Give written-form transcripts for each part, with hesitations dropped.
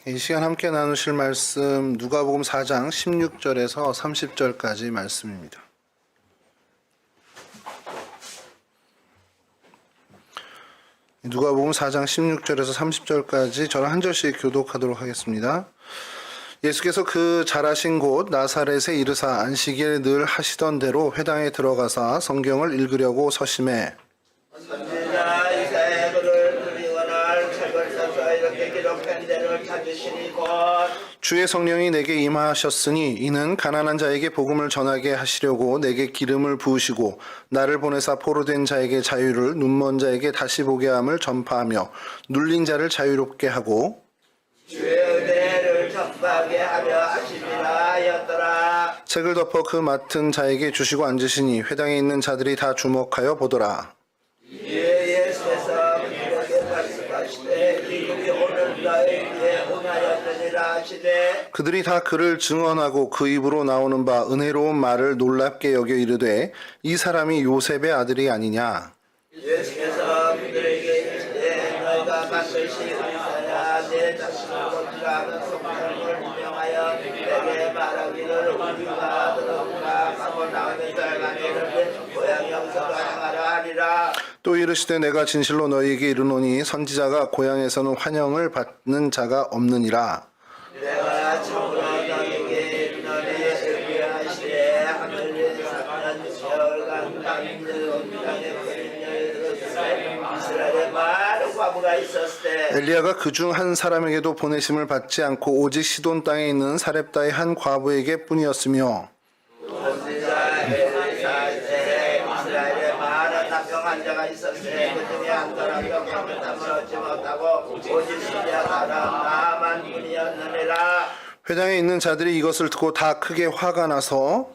이 시간 함께 나누실 말씀 누가복음 4장 16절에서 30절까지 말씀입니다. 누가복음 4장 16절에서 30절까지 저는 한 절씩 교독하도록 하겠습니다. 예수께서 그 자라신 곳 나사렛에 이르사 안식일에 늘 하시던 대로 회당에 들어가사 성경을 읽으려고 서심해 선지자 이사야의 글을 드리거나 책을 써서 이렇게 기록한 대로 찾으시니 곧 주의 성령이 내게 임하셨으니 이는 가난한 자에게 복음을 전하게 하시려고 내게 기름을 부으시고 나를 보내사 포로된 자에게 자유를 눈먼 자에게 다시 보게 함을 전파하며 눌린 자를 자유롭게 하고 주의 은혜를 전파하게 하려 하심이라 하였더라. 책을 덮어 그 맡은 자에게 주시고 앉으시니 회당에 있는 자들이 다 주목하여 보더라. 이에 예수께서 그들에게 말씀하시되 이들이 오늘 너희에게 응하였느니라 하시되 그들이 다 그를 증언하고 그 입으로 나오는 바 은혜로운 말을 놀랍게 여겨 이르되 이 사람이 요셉의 아들이 아니냐. 예수께서 그들에게 이르시되 너희가 반드시 의사야 내 자신을 고치라는 성경을 인용하여 내게 말하기를 우리가 들었구나 하고 나오는 자가 이르되 고향 영서가 행하라 하리라. 또 이르시되 내가 진실로 너희에게 이르노니 선지자가 고향에서는 환영을 받는 자가 없느니라. 내가 참으로 너희에게 이르노니 예비하시되 하늘에서 사는 세월간 땅들 온 땅에 거린 여인들었으되 이스라엘에 많은 과부가 있었을 때 엘리야가 그중 한 사람에게도 보내심을 받지 않고 오직 시돈 땅에 있는 사렙다의 한 과부에게 뿐이었으며 선지자 엘리사에 이스라엘에 많은 남병한 자가 있었으되 그 중에 한 사람이 병을 담을 얻지 못하고 오직 시리아 사람 나만 뿐이었느니라. 회당에 있는 자들이 이것을 듣고 다 크게 화가 나서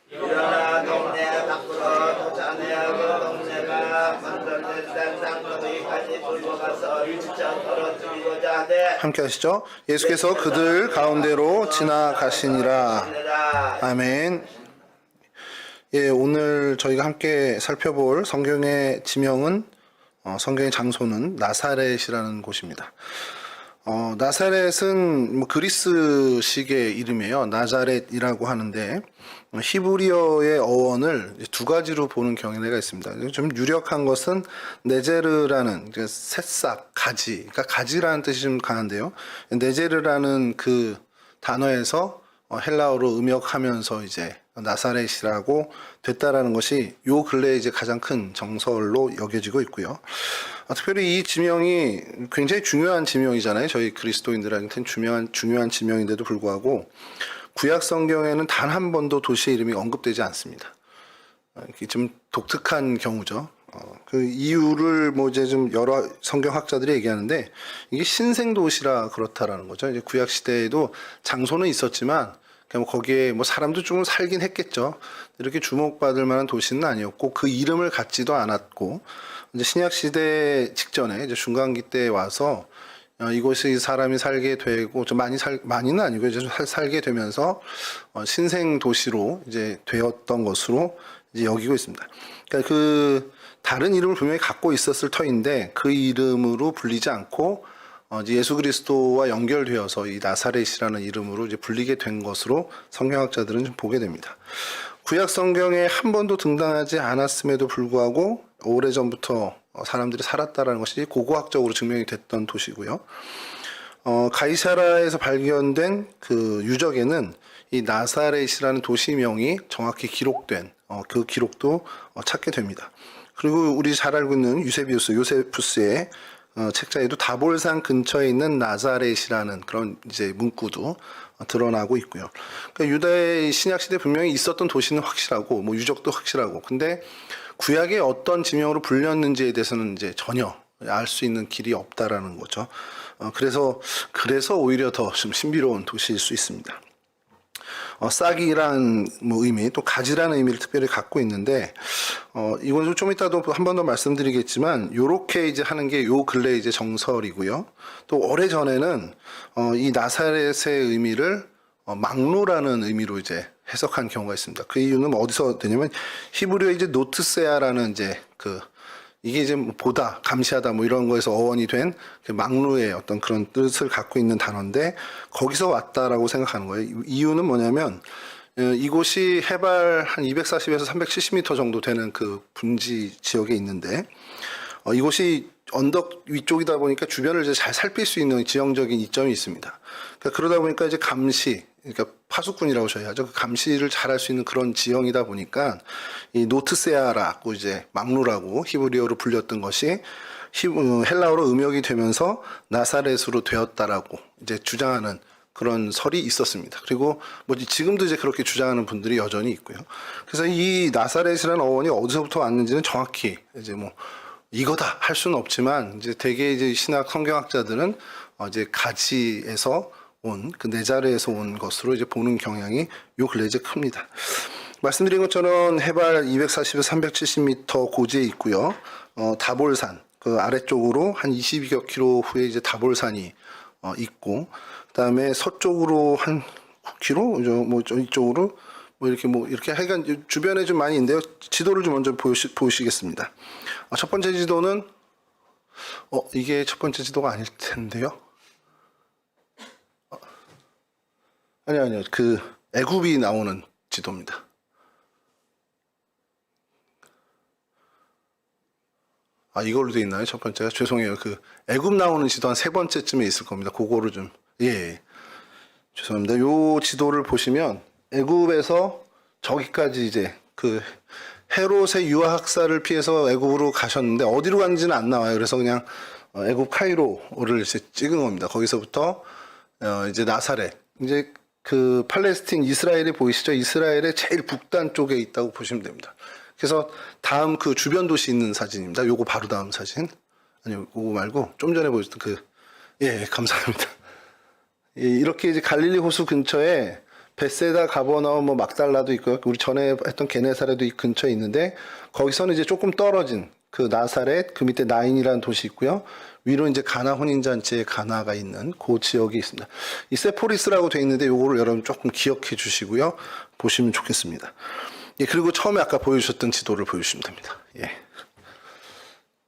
일어나 동네 밖으로 쫓아내어 그 동네가 만들어낸 땅거기까지 끌고 가서 일전 떨어뜨리고자 하되 함께 하시죠. 예수께서 그들 가운데로 지나가시니라. 아멘. 예, 오늘 저희가 함께 살펴볼 성경의 지명은 성경의 장소는 나사렛이라는 곳입니다. 나사렛은 그리스식의 이름이에요. 나자렛이라고 하는데 히브리어의 어원을 두 가지로 보는 경향가 있습니다. 좀 유력한 것은 네제르라는 새싹, 가지, 그러니까 가지라는 뜻이 좀 강한데요. 네제르라는 그 단어에서 헬라어로 음역하면서 이제 나사렛이라고 됐다라는 것이 요 근래에 이제 가장 큰 정설로 여겨지고 있고요. 특별히 이 지명이 굉장히 중요한 지명이잖아요. 저희 그리스도인들한테는 중요한 지명인데도 불구하고 구약 성경에는 단 한 번도 도시의 이름이 언급되지 않습니다. 이게 좀 독특한 경우죠. 그 이유를 이제 좀 여러 성경학자들이 얘기하는데 이게 신생 도시라 그렇다라는 거죠. 이제 구약 시대에도 장소는 있었지만 거기에 사람도 조금 살긴 했겠죠. 이렇게 주목받을 만한 도시는 아니었고 그 이름을 갖지도 않았고 이제 신약 시대 직전에 이제 중간기 때 와서 이곳에 사람이 살게 되고 좀 많이는 아니고 이제 살게 되면서 신생 도시로 이제 되었던 것으로 이제 여기고 있습니다. 그러니까 그 다른 이름을 분명히 갖고 있었을 터인데 그 이름으로 불리지 않고 이제 예수 그리스도와 연결되어서 이 나사렛이라는 이름으로 이제 불리게 된 것으로 성경학자들은 좀 보게 됩니다. 구약 성경에 한 번도 등장하지 않았음에도 불구하고 오래전부터 사람들이 살았다라는 것이 고고학적으로 증명이 됐던 도시고요. 가이사라에서 발견된 그 유적에는 이 나사렛이라는 도시명이 정확히 기록된 그 기록도 찾게 됩니다. 그리고 우리 잘 알고 있는 요세푸스의 책자에도 다볼산 근처에 있는 나자렛이라는 그런 이제 문구도 드러나고 있고요. 그러니까 유다의 신약 시대 분명히 있었던 도시는 확실하고 유적도 확실하고 근데 구약의 어떤 지명으로 불렸는지에 대해서는 이제 전혀 알 수 있는 길이 없다라는 거죠. 그래서 오히려 더 좀 신비로운 도시일 수 있습니다. 싹이란 의미, 또 가지라는 의미를 특별히 갖고 있는데, 이건 좀 이따도 한 번 더 말씀드리겠지만, 요렇게 이제 하는 게 요 근래 이제 정설이고요. 또 오래 전에는, 이 나사렛의 의미를 망루라는 의미로 이제 해석한 경우가 있습니다. 그 이유는 어디서 되냐면, 히브리어 이제 노트세아라는 이제 이게 이제 뭐 보다, 감시하다 뭐 이런 거에서 어원이 된 그 망루의 어떤 그런 뜻을 갖고 있는 단어인데 거기서 왔다라고 생각하는 거예요. 이유는 뭐냐면 이곳이 해발 한 240에서 370m 정도 되는 그 분지 지역에 있는데 이곳이 언덕 위쪽이다 보니까 주변을 이제 잘 살필 수 있는 지형적인 이점이 있습니다. 그러다 보니까 이제 감시, 그러니까 파수꾼이라고 저희 하죠. 그 감시를 잘할 수 있는 그런 지형이다 보니까 이 노트세아라고 이제 망루라고 히브리어로 불렸던 것이 헬라어로 음역이 되면서 나사렛으로 되었다라고 이제 주장하는 그런 설이 있었습니다. 그리고 뭐 지금도 이제 그렇게 주장하는 분들이 여전히 있고요. 그래서 이 나사렛이라는 어원이 어디서부터 왔는지는 정확히 이제 뭐 이거다 할 수는 없지만 이제 대개 이제 신학 성경학자들은 이제 가지에서 온 그 네자르에서 온 것으로 이제 보는 경향이 요 근래 이제 큽니다. 말씀드린 것처럼 해발 240에서 370m 고지에 있고요. 다볼산 그 아래쪽으로 한 22여 킬로 후에 이제 다볼산이 있고 그다음에 서쪽으로 한 9km 뭐 이쪽으로 뭐 이렇게 하여간 주변에 좀 많이 있는데요. 지도를 좀 먼저 보시겠습니다. 첫 번째 지도는 이게 첫 번째 지도가 아닐 텐데요. 아니요. 그 애굽이 나오는 지도입니다. 이걸로 돼 있나요? 첫 번째가 죄송해요. 그 애굽 나오는 지도 한 세 번째쯤에 있을 겁니다. 그거를 좀 죄송합니다. 요 지도를 보시면 애굽에서 저기까지 이제 그 헤롯의 유아 학살을 피해서 애굽으로 가셨는데 어디로 갔는지는 안 나와요. 그래서 그냥 애굽 카이로를 이제 찍은 겁니다. 거기서부터 이제 나사렛 이제 그 팔레스틴 이스라엘이 보이시죠? 이스라엘의 제일 북단 쪽에 있다고 보시면 됩니다. 그래서 다음 그 주변 도시 있는 사진입니다. 요거 바로 다음 사진. 아니요, 요거 말고 좀 전에 보여줬던 감사합니다. 이렇게 이제 갈릴리 호수 근처에 베세다, 가버나움, 뭐 막달라도 있고요. 우리 전에 했던 게네사렛도 이 근처에 있는데 거기서는 이제 조금 떨어진 그 나사렛, 그 밑에 나인이라는 도시 있고요. 위로 이제 가나 혼인잔치의 가나가 있는 그 지역이 있습니다. 이 세포리스라고 돼 있는데 요거를 여러분 조금 기억해 주시고요. 보시면 좋겠습니다. 그리고 처음에 아까 보여주셨던 지도를 보여주시면 됩니다.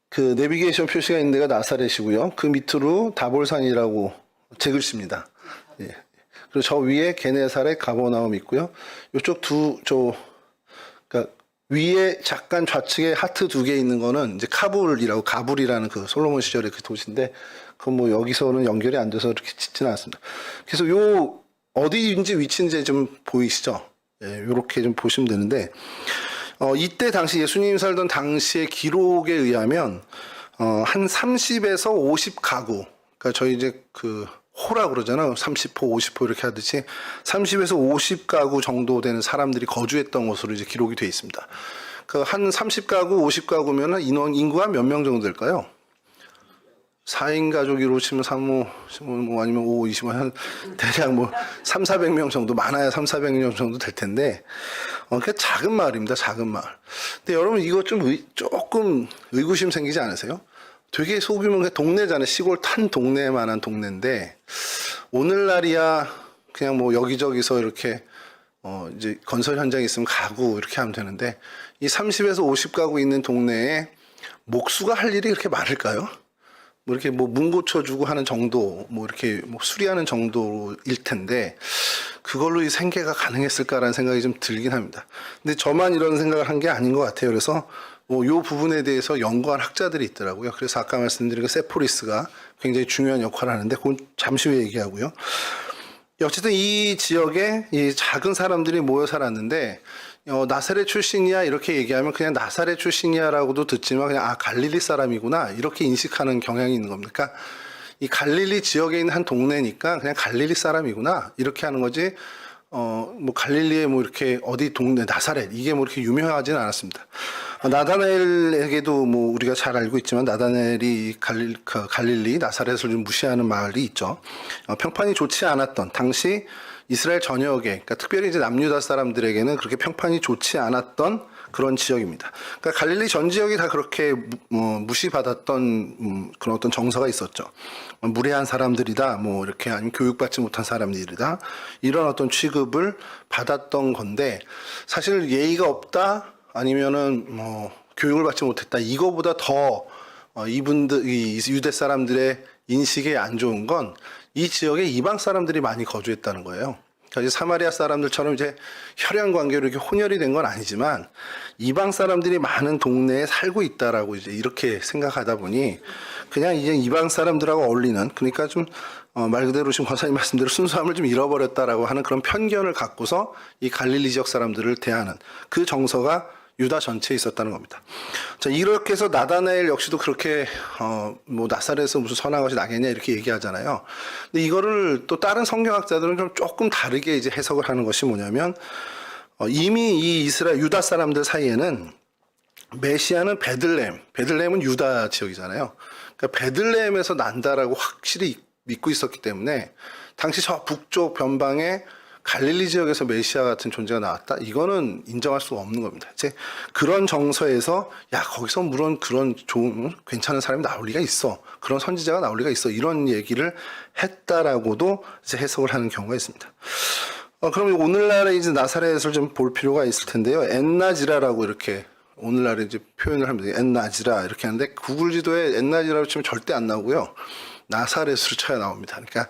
그 내비게이션 표시가 있는 데가 나사렛이고요. 그 밑으로 다볼산이라고 제 글씨입니다. 그리고 저 위에 게네사렛, 가버나움 있고요. 요쪽 그러니까 위에 잠깐 좌측에 하트 2개 있는 거는 이제 가불이라는 그 솔로몬 시절의 그 도시인데 그건 뭐 여기서는 연결이 안 돼서 이렇게 짓지는 않습니다. 그래서 요 어디인지 위치인지 좀 보이시죠? 요렇게 좀 보시면 되는데 이때 당시 예수님 살던 당시의 기록에 의하면 한 30에서 50가구 그러니까 저희 이제 그 호라 그러잖아요. 30호, 50호 이렇게 하듯이 30에서 50가구 정도 되는 사람들이 거주했던 것으로 이제 기록이 되어 있습니다. 그 한 30가구, 50가구면 인구가 몇 명 정도 될까요? 4인 가족으로 치면 3호, 아니면 5, 20, 한 대략 뭐 3, 400명 정도, 많아야 3, 400명 정도 될 텐데, 그러니까 작은 마을입니다. 작은 마을. 근데 여러분 이거 조금 의구심 생기지 않으세요? 되게 소규모 동네잖아요. 시골 탄 동네만한 동네인데 오늘날이야 그냥 뭐 여기저기서 이렇게 이제 건설 현장에 있으면 가고 이렇게 하면 되는데 이 30에서 50가구 있는 동네에 목수가 할 일이 그렇게 많을까요? 뭐 이렇게 뭐 문 고쳐주고 하는 정도, 뭐 이렇게 뭐 수리하는 정도일 텐데 그걸로 이 생계가 가능했을까라는 생각이 좀 들긴 합니다. 근데 저만 이런 생각을 한 게 아닌 것 같아요. 그래서 요 부분에 대해서 연구한 학자들이 있더라고요. 그래서 아까 말씀드린 그 세포리스가 굉장히 중요한 역할을 하는데 그건 잠시 후에 얘기하고요. 어쨌든 이 지역에 이 작은 사람들이 모여 살았는데 나사렛 출신이야 이렇게 얘기하면 그냥 나사렛 출신이야라고도 듣지만 그냥 갈릴리 사람이구나 이렇게 인식하는 경향이 있는 겁니다. 그러니까 이 갈릴리 지역에 있는 한 동네니까 그냥 갈릴리 사람이구나 이렇게 하는 거지. 뭐 갈릴리에 뭐 이렇게 어디 동네 나사렛 이게 뭐 이렇게 유명하지는 않았습니다. 나다나엘에게도 뭐 우리가 잘 알고 있지만 나다나엘이 갈릴리 나사렛을 좀 무시하는 마을이 있죠. 평판이 좋지 않았던 당시 이스라엘 전역에 그러니까 특별히 이제 남유다 사람들에게는 그렇게 평판이 좋지 않았던 그런 지역입니다. 그러니까 갈릴리 전 지역이 다 그렇게 무시받았던 그런 어떤 정서가 있었죠. 무례한 사람들이다, 뭐 이렇게 아니면 교육받지 못한 사람들이다 이런 어떤 취급을 받았던 건데 사실 예의가 없다 아니면은 뭐 교육을 받지 못했다. 이거보다 더 이분들 이 유대 사람들의 인식에 안 좋은 건 이 지역에 이방 사람들이 많이 거주했다는 거예요. 그러니까 이제 사마리아 사람들처럼 이제 혈연 관계로 이렇게 혼혈이 된 건 아니지만 이방 사람들이 많은 동네에 살고 있다라고 이제 이렇게 생각하다 보니 그냥 이제 이방 사람들하고 어울리는, 그러니까 좀 말 그대로 지금 권사님 말씀대로 순수함을 좀 잃어버렸다라고 하는 그런 편견을 갖고서 이 갈릴리 지역 사람들을 대하는 그 정서가 유다 전체에 있었다는 겁니다. 자, 이렇게 해서 나다나엘 역시도 그렇게 뭐 나사렛에서 무슨 선한 것이 나겠냐 이렇게 얘기하잖아요. 근데 이거를 또 다른 성경학자들은 좀 조금 다르게 이제 해석을 하는 것이 뭐냐면 이미 이 이스라엘 유다 사람들 사이에는 메시아는 베들레헴은 유다 지역이잖아요. 그러니까 베들레헴에서 난다라고 확실히 믿고 있었기 때문에 당시 저 북쪽 변방에 갈릴리 지역에서 메시아 같은 존재가 나왔다? 이거는 인정할 수가 없는 겁니다. 이제 그런 정서에서 야, 거기서 물론 그런 좋은 괜찮은 사람이 나올 리가 있어. 그런 선지자가 나올 리가 있어. 이런 얘기를 했다라고도 이제 해석을 하는 경우가 있습니다. 그럼 오늘날의 이제 나사렛을 좀 볼 필요가 있을 텐데요. 엔나지라라고 이렇게 오늘날에 이제 표현을 합니다. 엔나지라 이렇게 하는데 구글 지도에 엔나지라로 치면 절대 안 나오고요. 나사렛으로 쳐야 나옵니다. 그러니까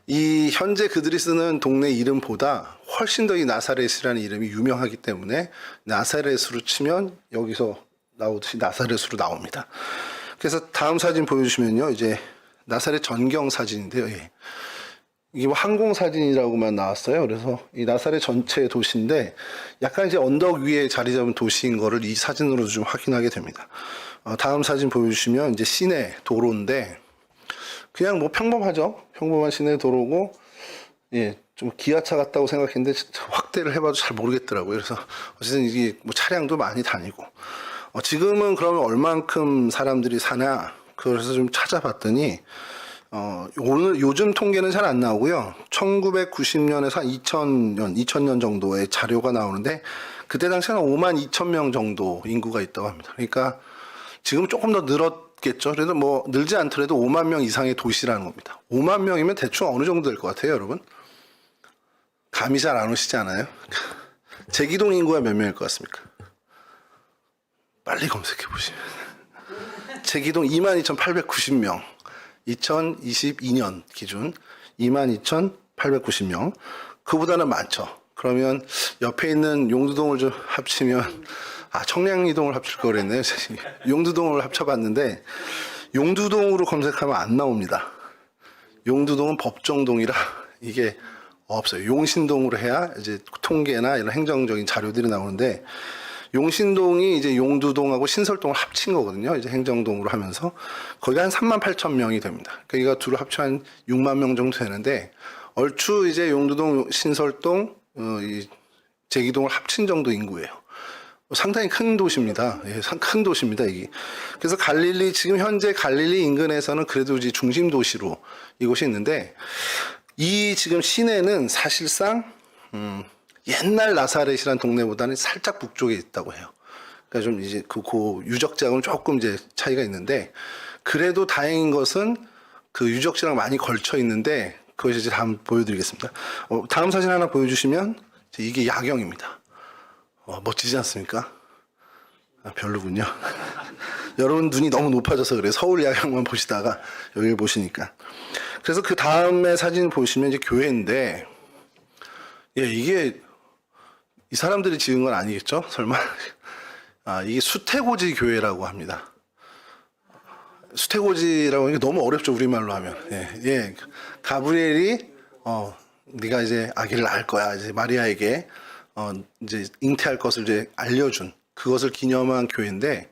이 현재 그들이 쓰는 동네 이름보다 훨씬 더 이 나사렛이라는 이름이 유명하기 때문에 나사렛으로 치면 여기서 나오듯이 나사렛으로 나옵니다. 그래서 다음 사진 보여주시면요. 이제 나사렛 전경 사진인데요. 예. 이게 뭐 항공 사진이라고만 나왔어요. 그래서 이 나사렛 전체 도시인데 약간 이제 언덕 위에 자리 잡은 도시인 거를 이 사진으로 좀 확인하게 됩니다. 다음 사진 보여주시면 이제 시내 도로인데 그냥 뭐 평범하죠. 평범한 시내 도로고, 예, 좀 기아차 같다고 생각했는데 확대를 해봐도 잘 모르겠더라고요. 그래서 어쨌든 이게 뭐 차량도 많이 다니고, 지금은 그러면 얼만큼 사람들이 사냐? 그래서 좀 찾아봤더니, 오늘 요즘 통계는 잘 안 나오고요. 1990년에서 2000년 정도의 자료가 나오는데 그때 당시에는 52,000명 정도 인구가 있다고 합니다. 그러니까 지금 조금 더 늘었겠죠. 그래도 뭐 늘지 않더라도 5만 명 이상의 도시라는 겁니다. 5만 명이면 대충 어느 정도 될 것 같아요, 여러분? 감이 잘 안 오시지 않아요? 제기동 인구가 몇 명일 것 같습니까? 빨리 검색해 보시면. 제기동 22,890명. 2022년 기준 22,890명. 그보다는 많죠. 그러면 옆에 있는 용두동을 좀 합치면, 청량리동을 합칠 걸 그랬네요. 용두동을 합쳐봤는데 용두동으로 검색하면 안 나옵니다. 용두동은 법정동이라 이게 없어요. 용신동으로 해야 이제 통계나 이런 행정적인 자료들이 나오는데 용신동이 이제 용두동하고 신설동을 합친 거거든요. 이제 행정동으로 하면서 거기가 한 38,000명이 됩니다. 그러니까 이거 둘을 합쳐 한 6만 명 정도 되는데 얼추 이제 용두동, 신설동, 이 제기동을 합친 정도 인구예요. 상당히 큰 도시입니다. 예, 큰 도시입니다, 이게. 그래서 갈릴리, 지금 현재 갈릴리 인근에서는 그래도 이제 중심 도시로 이곳이 있는데, 이 지금 시내는 사실상, 옛날 나사렛이라는 동네보다는 살짝 북쪽에 있다고 해요. 그러니까 좀 이제 그 유적지하고는 조금 이제 차이가 있는데, 그래도 다행인 것은 그 유적지랑 많이 걸쳐 있는데, 그것이 이제 다음 보여드리겠습니다. 다음 사진 하나 보여주시면, 이게 야경입니다. 멋지지 않습니까? 별로군요. 여러분 눈이 너무 높아져서 그래요. 서울 야경만 보시다가 여기를 보시니까. 그래서 그 다음에 사진 보시면 이제 교회인데, 예, 이게 이 사람들이 지은 건 아니겠죠? 설마? 이게 수태고지 교회라고 합니다. 수태고지라고 하는 게 너무 어렵죠, 우리말로 하면. 예. 가브리엘이, 네가 이제 아기를 낳을 거야. 이제 마리아에게, 이제 잉태할 것을 이제 알려준 그것을 기념한 교회인데,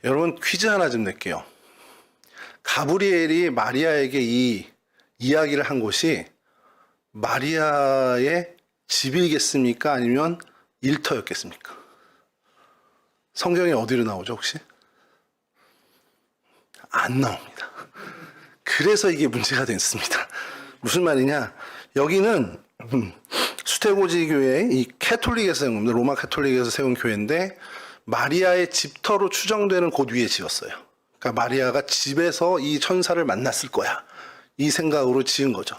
여러분 퀴즈 하나 좀 낼게요. 가브리엘이 마리아에게 이 이야기를 한 곳이 마리아의 집이겠습니까? 아니면 일터였겠습니까? 성경에 어디로 나오죠, 혹시? 안 나옵니다. 그래서 이게 문제가 됐습니다. 무슨 말이냐? 여기는 수태고지 교회, 이 캐톨릭에서 세운 겁니다. 로마 캐톨릭에서 세운 교회인데 마리아의 집터로 추정되는 곳 위에 지었어요. 그러니까 마리아가 집에서 이 천사를 만났을 거야. 이 생각으로 지은 거죠.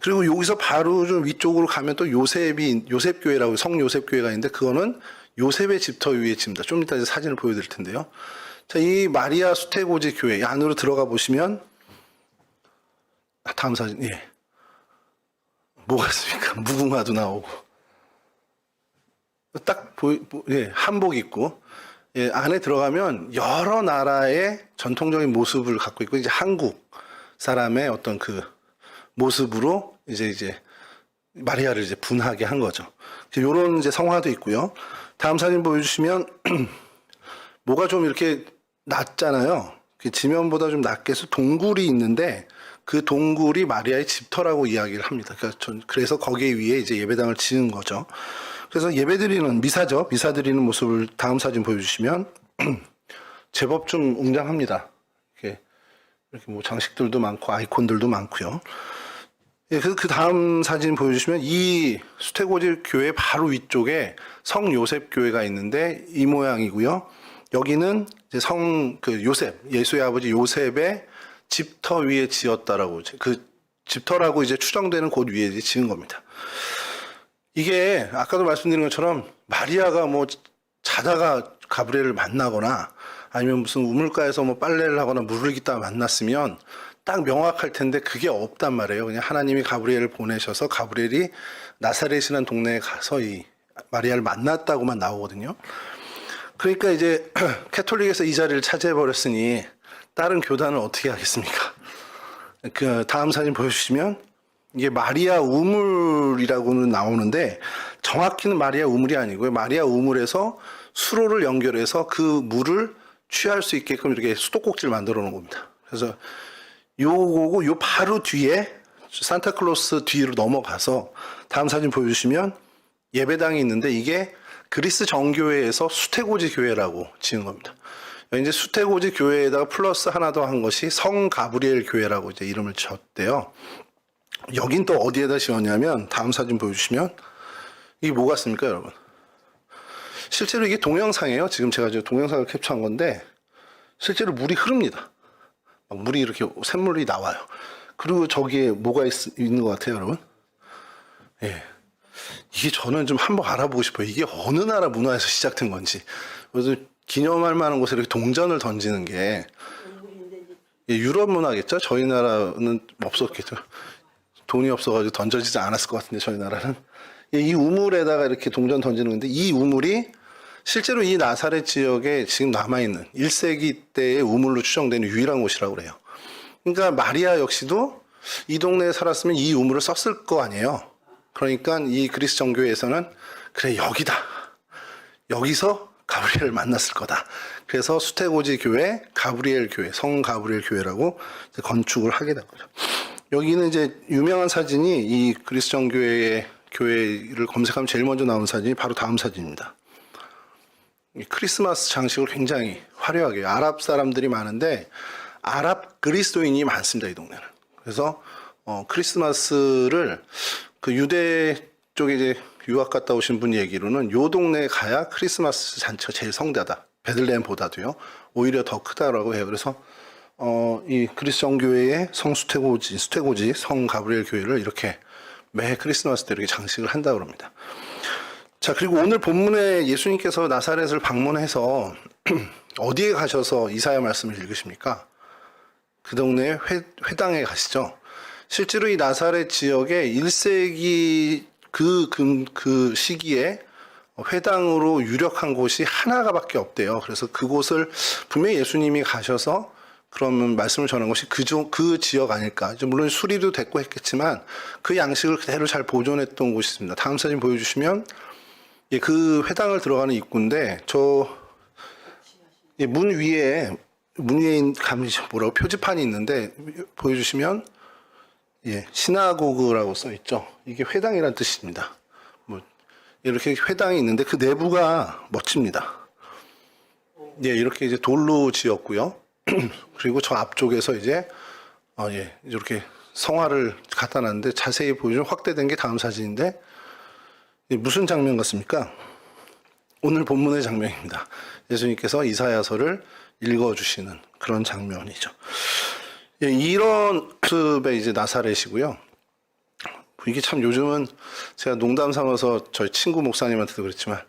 그리고 여기서 바로 좀 위쪽으로 가면 또 요셉교회라고 성요셉교회가 있는데 그거는 요셉의 집터 위에 집니다. 좀 이따 이제 사진을 보여드릴 텐데요. 자, 이 마리아 수태고지 교회 안으로 들어가 보시면 다음 사진, 예. 뭐가 있습니까? 무궁화도 나오고. 딱 예, 한복 입고, 예, 안에 들어가면 여러 나라의 전통적인 모습을 갖고 있고, 이제 한국 사람의 어떤 그 모습으로 이제 마리아를 이제 분하게 한 거죠. 요런 이제 성화도 있고요. 다음 사진 보여주시면, 뭐가 좀 이렇게 낮잖아요. 지면보다 좀 낮게 해서 동굴이 있는데, 그 동굴이 마리아의 집터라고 이야기를 합니다. 그래서 거기에 위에 이제 예배당을 지은 거죠. 그래서 예배드리는 미사죠. 미사 드리는 모습을 다음 사진 보여주시면 제법 좀 웅장합니다. 이렇게 뭐 장식들도 많고 아이콘들도 많고요. 예, 그 다음 사진 보여주시면 이 수태고지 교회 바로 위쪽에 성 요셉 교회가 있는데 이 모양이고요. 여기는 이제 요셉, 예수의 아버지 요셉의 집터 위에 지었다라고, 그 집터라고 이제 추정되는 곳 위에 이제 지은 겁니다. 이게 아까도 말씀드린 것처럼 마리아가 뭐 자다가 가브리엘을 만나거나 아니면 무슨 우물가에서 뭐 빨래를 하거나 물을 깃다가 만났으면 딱 명확할 텐데 그게 없단 말이에요. 그냥 하나님이 가브리엘을 보내셔서 가브리엘이 나사렛이라는 동네에 가서 이 마리아를 만났다고만 나오거든요. 그러니까 이제 캐톨릭에서 이 자리를 차지해 버렸으니 다른 교단은 어떻게 하겠습니까? 그 다음 사진 보여주시면 이게 마리아 우물이라고는 나오는데 정확히는 마리아 우물이 아니고요. 마리아 우물에서 수로를 연결해서 그 물을 취할 수 있게끔 이렇게 수도꼭지를 만들어 놓은 겁니다. 그래서 요거고 요 바로 뒤에 산타클로스 뒤로 넘어가서 다음 사진 보여주시면 예배당이 있는데 이게 그리스 정교회에서 수태고지 교회라고 지은 겁니다. 이제 수태고지 교회에다가 플러스 하나 더 한 것이 성 가브리엘 교회라고 이제 이름을 지었대요. 여긴 또 어디에다 지었냐면 다음 사진 보여주시면 이게 뭐 같습니까, 여러분? 실제로 이게 동영상이에요. 지금 제가 동영상을 캡처한 건데 실제로 물이 흐릅니다. 막 물이 이렇게 샘물이 나와요. 그리고 저기에 뭐가 있는 것 같아요, 여러분? 예. 이게 저는 좀 한번 알아보고 싶어요. 이게 어느 나라 문화에서 시작된 건지. 그래서 기념할 만한 곳에 이렇게 동전을 던지는 게 유럽 문화겠죠? 저희 나라는 없었겠죠. 돈이 없어가지고 던져지지 않았을 것 같은데 저희 나라는 이 우물에다가 이렇게 동전 던지는 건데 이 우물이 실제로 이 나사렛 지역에 지금 남아있는 1세기 때의 우물로 추정되는 유일한 곳이라고 그래요. 그러니까 마리아 역시도 이 동네에 살았으면 이 우물을 썼을 거 아니에요. 그러니까 이 그리스 정교회에서는 그래 여기다. 여기서 가브리엘을 만났을 거다. 그래서 수태고지 교회, 가브리엘 교회, 성 가브리엘 교회라고 건축을 하게 된 거죠. 여기는 이제 유명한 사진이 이 그리스 정교회의 교회를 검색하면 제일 먼저 나온 사진이 바로 다음 사진입니다. 크리스마스 장식을 굉장히 화려하게 아랍 사람들이 많은데 아랍 그리스도인이 많습니다. 이 동네는. 그래서 크리스마스를 그 유대 쪽에 이제 유학 갔다 오신 분 얘기로는 요 동네에 가야 크리스마스 잔치가 제일 성대하다. 베들레헴보다도요. 오히려 더 크다라고 해요. 그래서 이 그리스 정교회의 수태고지 성 가브리엘 교회를 이렇게 매 크리스마스 때 이렇게 장식을 한다고 합니다. 자, 그리고 오늘 본문에 예수님께서 나사렛을 방문해서 어디에 가셔서 이사야 말씀을 읽으십니까? 그 동네 회당에 가시죠. 실제로 이 나사렛 지역에 1세기 그 시기에 회당으로 유력한 곳이 하나가밖에 없대요. 그래서 그곳을 분명히 예수님이 가셔서 그러면 말씀을 전한 것이 그 지역 아닐까. 물론 수리도 됐고 했겠지만 그 양식을 그대로 잘 보존했던 곳이 있습니다. 다음 사진 보여주시면 그 회당을 들어가는 입구인데 문 위에 뭐라고 표지판이 있는데 보여주시면 시나고그라고 써 있죠. 이게 회당이란 뜻입니다. 뭐 이렇게 회당이 있는데 그 내부가 멋집니다. 이렇게 이제 돌로 지었고요. 그리고 저 앞쪽에서 이제 이렇게 성화를 갖다 놨는데 자세히 보여주면 확대된 게 다음 사진인데 무슨 장면 같습니까? 오늘 본문의 장면입니다. 예수님께서 이사야서를 읽어주시는 그런 장면이죠. 이런 모습의 이제 나사렛이고요. 이게 참 요즘은 제가 농담 삼아서 저희 친구 목사님한테도 그랬지만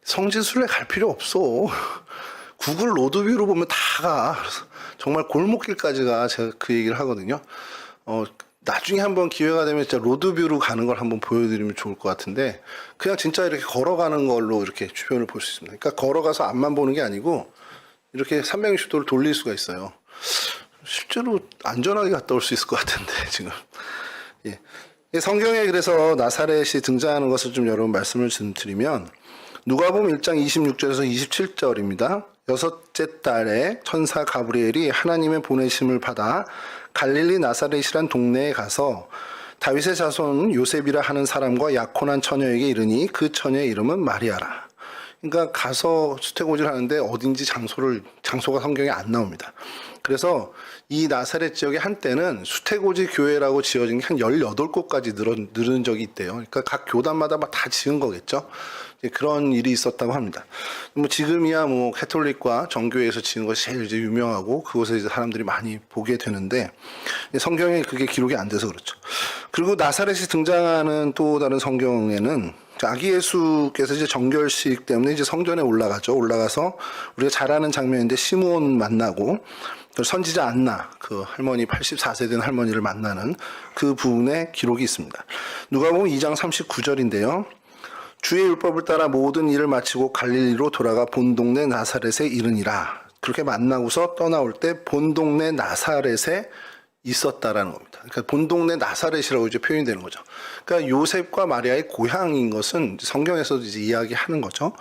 성지순례 갈 필요 없어. 구글 로드뷰로 보면 다 가. 그래서 정말 골목길까지 가. 제가 그 얘기를 하거든요. 나중에 한번 기회가 되면 진짜 로드뷰로 가는 걸 한번 보여드리면 좋을 것 같은데, 그냥 진짜 이렇게 걸어가는 걸로 이렇게 주변을 볼 수 있습니다. 그러니까 걸어가서 앞만 보는 게 아니고 이렇게 360도를 돌릴 수가 있어요. 실제로 안전하게 갔다 올 수 있을 것 같은데 지금. 예. 성경에 그래서 나사렛이 등장하는 것을 좀 여러분 말씀을 좀 드리면, 누가복음 1장 26절에서 27절입니다. 여섯째 달에 천사 가브리엘이 하나님의 보내심을 받아 갈릴리 나사렛이란 동네에 가서 다윗의 자손 요셉이라 하는 사람과 약혼한 처녀에게 이르니 그 처녀의 이름은 마리아라. 그러니까 가서 수태고지를 하는데 어딘지 장소가 성경에 안 나옵니다. 그래서 이 나사렛 지역에 한때는 수태고지 교회라고 지어진 게 한 18곳까지 늘은 적이 있대요. 그러니까 각 교단마다 막 다 지은 거겠죠. 그런 일이 있었다고 합니다. 뭐 지금이야 뭐 캐톨릭과 정교회에서 지은 것이 제일 이제 유명하고 그곳에 이제 사람들이 많이 보게 되는데, 성경에 그게 기록이 안 돼서 그렇죠. 그리고 나사렛이 등장하는 또 다른 성경에는 아기 예수께서 이제 정결식 때문에 이제 성전에 올라가죠. 올라가서 우리가 잘 아는 장면인데 시므온 만나고 선지자 안나, 그 할머니 84세 된 할머니를 만나는 그 부분에 기록이 있습니다. 누가복음 2장 39절인데요. 주의 율법을 따라 모든 일을 마치고 갈릴리로 돌아가 본 동네 나사렛에 이르니라. 그렇게 만나고서 떠나올 때 본 동네 나사렛에 있었다라는 겁니다. 그러니까 본 동네 나사렛이라고 이제 표현이 되는 거죠. 그러니까 요셉과 마리아의 고향인 것은 성경에서도 이제 이야기하는 거죠.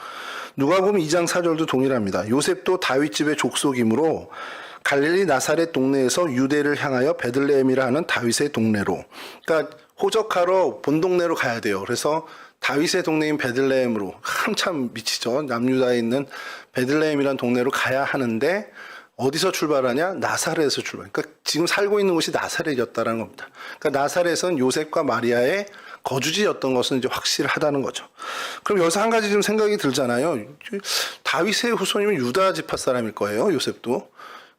누가복음 2장 4절도 동일합니다. 요셉도 다윗 집의 족속이므로 갈릴리 나사렛 동네에서 유대를 향하여 베들레헴이라 하는 다윗의 동네로. 그러니까 호적하러 본 동네로 가야 돼요. 그래서 다윗의 동네인 베들레헴으로, 한참 미치죠. 남유다에 있는 베들레헴이라는 동네로 가야 하는데 어디서 출발하냐? 나사렛에서 출발. 그러니까 지금 살고 있는 곳이 나사렛이었다라는 겁니다. 그러니까 나사렛은 요셉과 마리아의 거주지였던 것은 이제 확실하다는 거죠. 그럼 여기서 한 가지 좀 생각이 들잖아요. 다윗의 후손이면 유다 지파 사람일 거예요, 요셉도.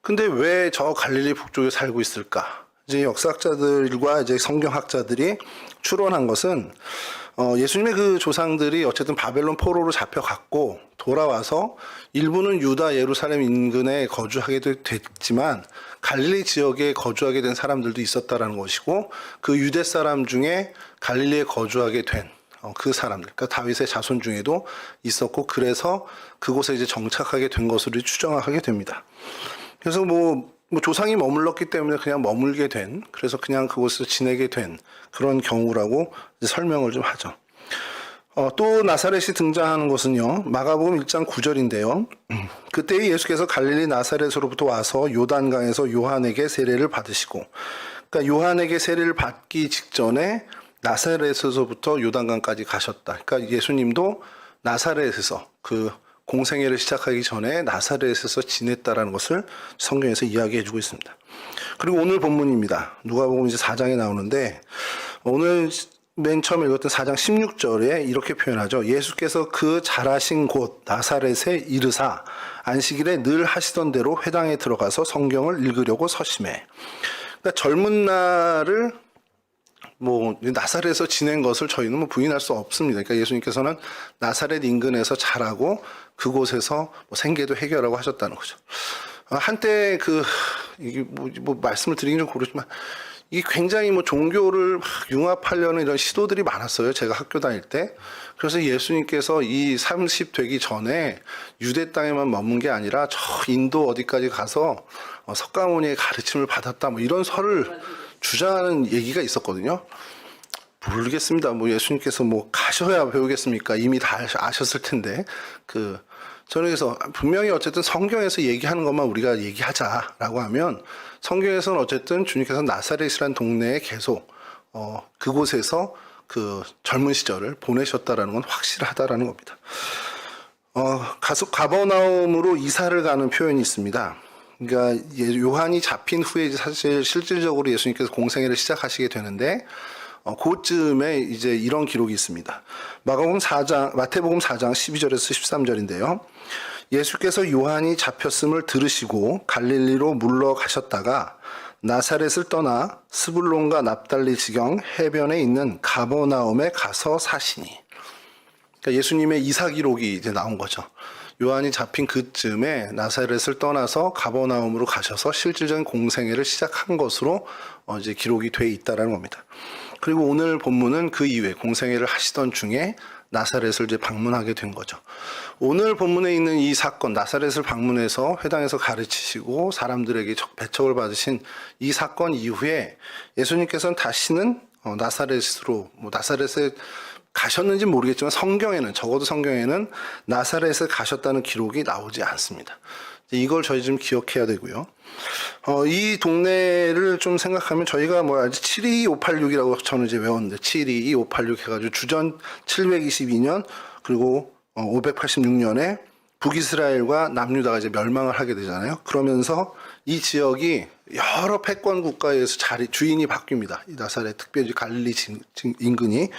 근데 왜 저 갈릴리 북쪽에 살고 있을까? 이제 역사학자들과 이제 성경학자들이 추론한 것은, 예수님의 그 조상들이 어쨌든 바벨론 포로로 잡혀갔고 돌아와서 일부는 유다 예루살렘 인근에 거주하게 됐지만 갈릴리 지역에 거주하게 된 사람들도 있었다라는 것이고, 그 유대 사람 중에 갈릴리에 거주하게 된 그 사람들, 그러니까 다윗의 자손 중에도 있었고, 그래서 그곳에 이제 정착하게 된 것으로 추정하게 됩니다. 그래서 뭐 조상이 머물렀기 때문에 그냥 머물게 된, 그래서 그냥 그곳에서 지내게 된 그런 경우라고 설명을 좀 하죠. 또 나사렛이 등장하는 것은요, 마가복음 1장 9절인데요. 그때 예수께서 갈릴리 나사렛으로부터 와서 요단강에서 요한에게 세례를 받으시고, 그러니까 요한에게 세례를 받기 직전에 나사렛에서부터 요단강까지 가셨다. 그러니까 예수님도 나사렛에서 그 공생애를 시작하기 전에 나사렛에서 지냈다라는 것을 성경에서 이야기해주고 있습니다. 그리고 오늘 본문입니다. 누가복음 이제 4장에 나오는데, 오늘 맨 처음 읽었던 4장 16절에 이렇게 표현하죠. 예수께서 그 자라신 곳 나사렛에 이르사 안식일에 늘 하시던 대로 회당에 들어가서 성경을 읽으려고 서심해. 그러니까 젊은 날을 나사렛에서 지낸 것을 저희는 부인할 수 없습니다. 그러니까 예수님께서는 나사렛 인근에서 자라고 그곳에서 생계도 해결하고 하셨다는 거죠. 한때 이게 말씀을 드리긴 좀 그렇지만, 이게 굉장히 종교를 융합하려는 이런 시도들이 많았어요. 제가 학교 다닐 때. 그래서 예수님께서 이 30 되기 전에 유대 땅에만 머문 게 아니라 저 인도 어디까지 가서 석가모니의 가르침을 받았다, 이런 설을 주장하는 얘기가 있었거든요. 모르겠습니다. 예수님께서 가셔야 배우겠습니까? 이미 다 아셨을 텐데. 저는 그래서 분명히 어쨌든 성경에서 얘기하는 것만 우리가 얘기하자라고 하면, 성경에서는 어쨌든 주님께서 나사렛이라는 동네에 계속 그곳에서 그 젊은 시절을 보내셨다라는 건 확실하다라는 겁니다. 가버나움으로 이사를 가는 표현이 있습니다. 그러니까 요한이 잡힌 후에 사실 실질적으로 예수님께서 공생애를 시작하시게 되는데, 그쯤에 이제 이런 기록이 있습니다. 마태복음 4장 12절에서 13절인데요. 예수께서 요한이 잡혔음을 들으시고 갈릴리로 물러가셨다가 나사렛을 떠나 스불론과 납달리 지경 해변에 있는 가버나움에 가서 사시니. 그러니까 예수님의 이사 기록이 이제 나온 거죠. 요한이 잡힌 그쯤에 나사렛을 떠나서 가버나움으로 가셔서 실질적인 공생애를 시작한 것으로 이제 기록이 돼 있다라는 겁니다. 그리고 오늘 본문은 그 이후에 공생애를 하시던 중에 나사렛을 이제 방문하게 된 거죠. 오늘 본문에 있는 이 사건, 나사렛을 방문해서 회당에서 가르치시고 사람들에게 배척을 받으신 이 사건 이후에 예수님께서는 다시는 나사렛으로, 나사렛에 가셨는지 모르겠지만 적어도 성경에는 나사렛에 가셨다는 기록이 나오지 않습니다. 이걸 저희 좀 기억해야 되고요. 이 동네를 좀 생각하면 저희가 72586이라고 저는 이제 외웠는데 72586 해가지고 주전 722년 그리고 586년에 북이스라엘과 남유다가 이제 멸망을 하게 되잖아요. 그러면서 이 지역이 여러 패권 국가에서 주인이 바뀝니다. 이 나사렛, 특별히 갈릴리 인근이.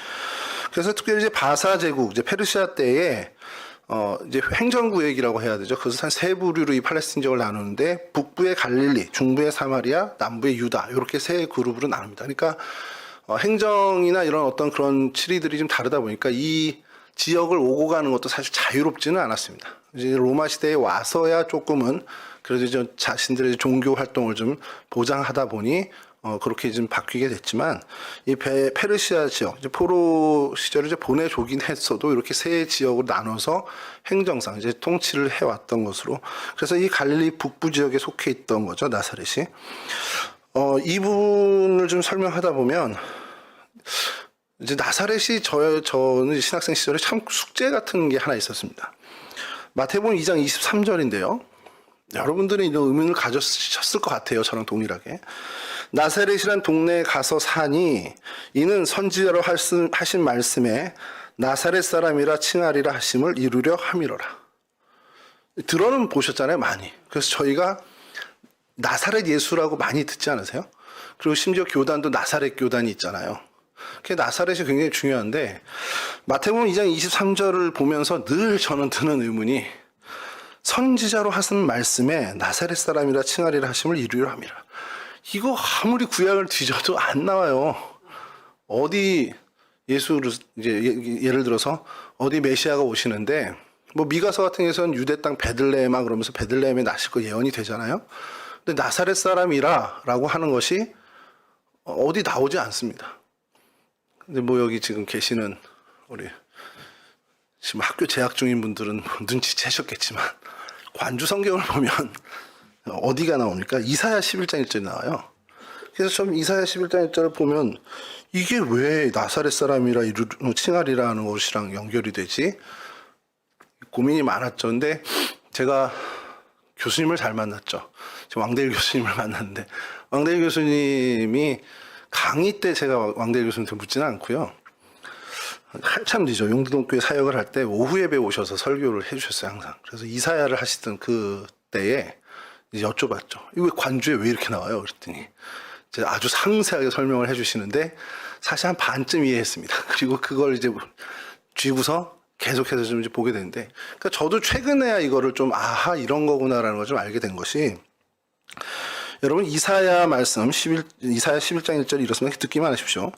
그래서 특별히 이제 바사 제국, 이제 페르시아 때에 이제 행정구역이라고 해야 되죠. 그래서 한 세 부류로 이 팔레스틴 지역을 나누는데 북부의 갈릴리, 중부의 사마리아, 남부의 유다 이렇게 세 그룹으로 나눕니다. 그러니까 행정이나 이런 어떤 그런 치리들이 좀 다르다 보니까 이 지역을 오고 가는 것도 사실 자유롭지는 않았습니다. 이제 로마 시대에 와서야 조금은 그래도 이제 자신들의 종교 활동을 좀 보장하다 보니 그렇게 좀 바뀌게 됐지만 이 페르시아 지역, 이제 포로 시절에 이제 보내주긴 했어도 이렇게 세 지역으로 나눠서 행정상 이제 통치를 해왔던 것으로, 그래서 이 갈릴리 북부 지역에 속해 있던 거죠, 나사렛이. 이분을 좀 설명하다 보면 이제 나사렛이 저는 신학생 시절에 참 숙제 같은 게 하나 있었습니다. 마태복음 2장 23절인데요. 여러분들은 이런 의문을 가졌을 것 같아요. 저랑 동일하게. 나사렛이란 동네에 가서 사니 이는 선지자로 하신 말씀에 나사렛 사람이라 칭하리라 하심을 이루려 함이로라. 들어는 보셨잖아요, 많이. 그래서 저희가 나사렛 예수라고 많이 듣지 않으세요? 그리고 심지어 교단도 나사렛 교단이 있잖아요. 그 나사렛이 굉장히 중요한데 마태복음 2장 23절을 보면서 늘 저는 드는 의문이, 선지자로 하신 말씀에 나사렛 사람이라 칭하리라 하심을 이루려 함이라. 이거 아무리 구약을 뒤져도 안 나와요. 어디 예수를 이제 예를 들어서 어디 메시아가 오시는데 미가서 같은 경우에는 유대 땅 베들레헴아 그러면서 베들레헴에 나실 거 예언이 되잖아요. 근데 나사렛 사람이라라고 하는 것이 어디 나오지 않습니다. 근데 여기 지금 계시는 우리 지금 학교 재학 중인 분들은 눈치채셨겠지만 관주 성경을 보면 어디가 나옵니까? 이사야 11장 1절이 나와요. 그래서 좀 이사야 11장 1절을 보면 이게 왜 나사렛 사람이라 칭하리라 하는 것이랑 연결이 되지? 고민이 많았죠. 근데 제가 교수님을 잘 만났죠. 왕대일 교수님을 만났는데 왕대일 교수님이 강의 때 제가 왕대일 교수님한테 묻지는 않고요. 한참 뒤죠. 용두동교회 사역을 할 때 오후 예배 오셔서 설교를 해주셨어요, 항상. 그래서 이사야를 하시던 그 때에 이제 여쭤봤죠. 이거 관주에 왜 이렇게 나와요? 그랬더니 이제 아주 상세하게 설명을 해주시는데 사실 한 반쯤 이해했습니다. 그리고 그걸 이제 쥐고서 계속해서 좀 이제 보게 되는데, 그러니까 저도 최근에야 이거를 좀 아하 이런 거구나라는 걸 좀 알게 된 것이, 여러분 이사야 말씀 이사야 11장 1절이 이렇습니다. 듣기만 하십시오.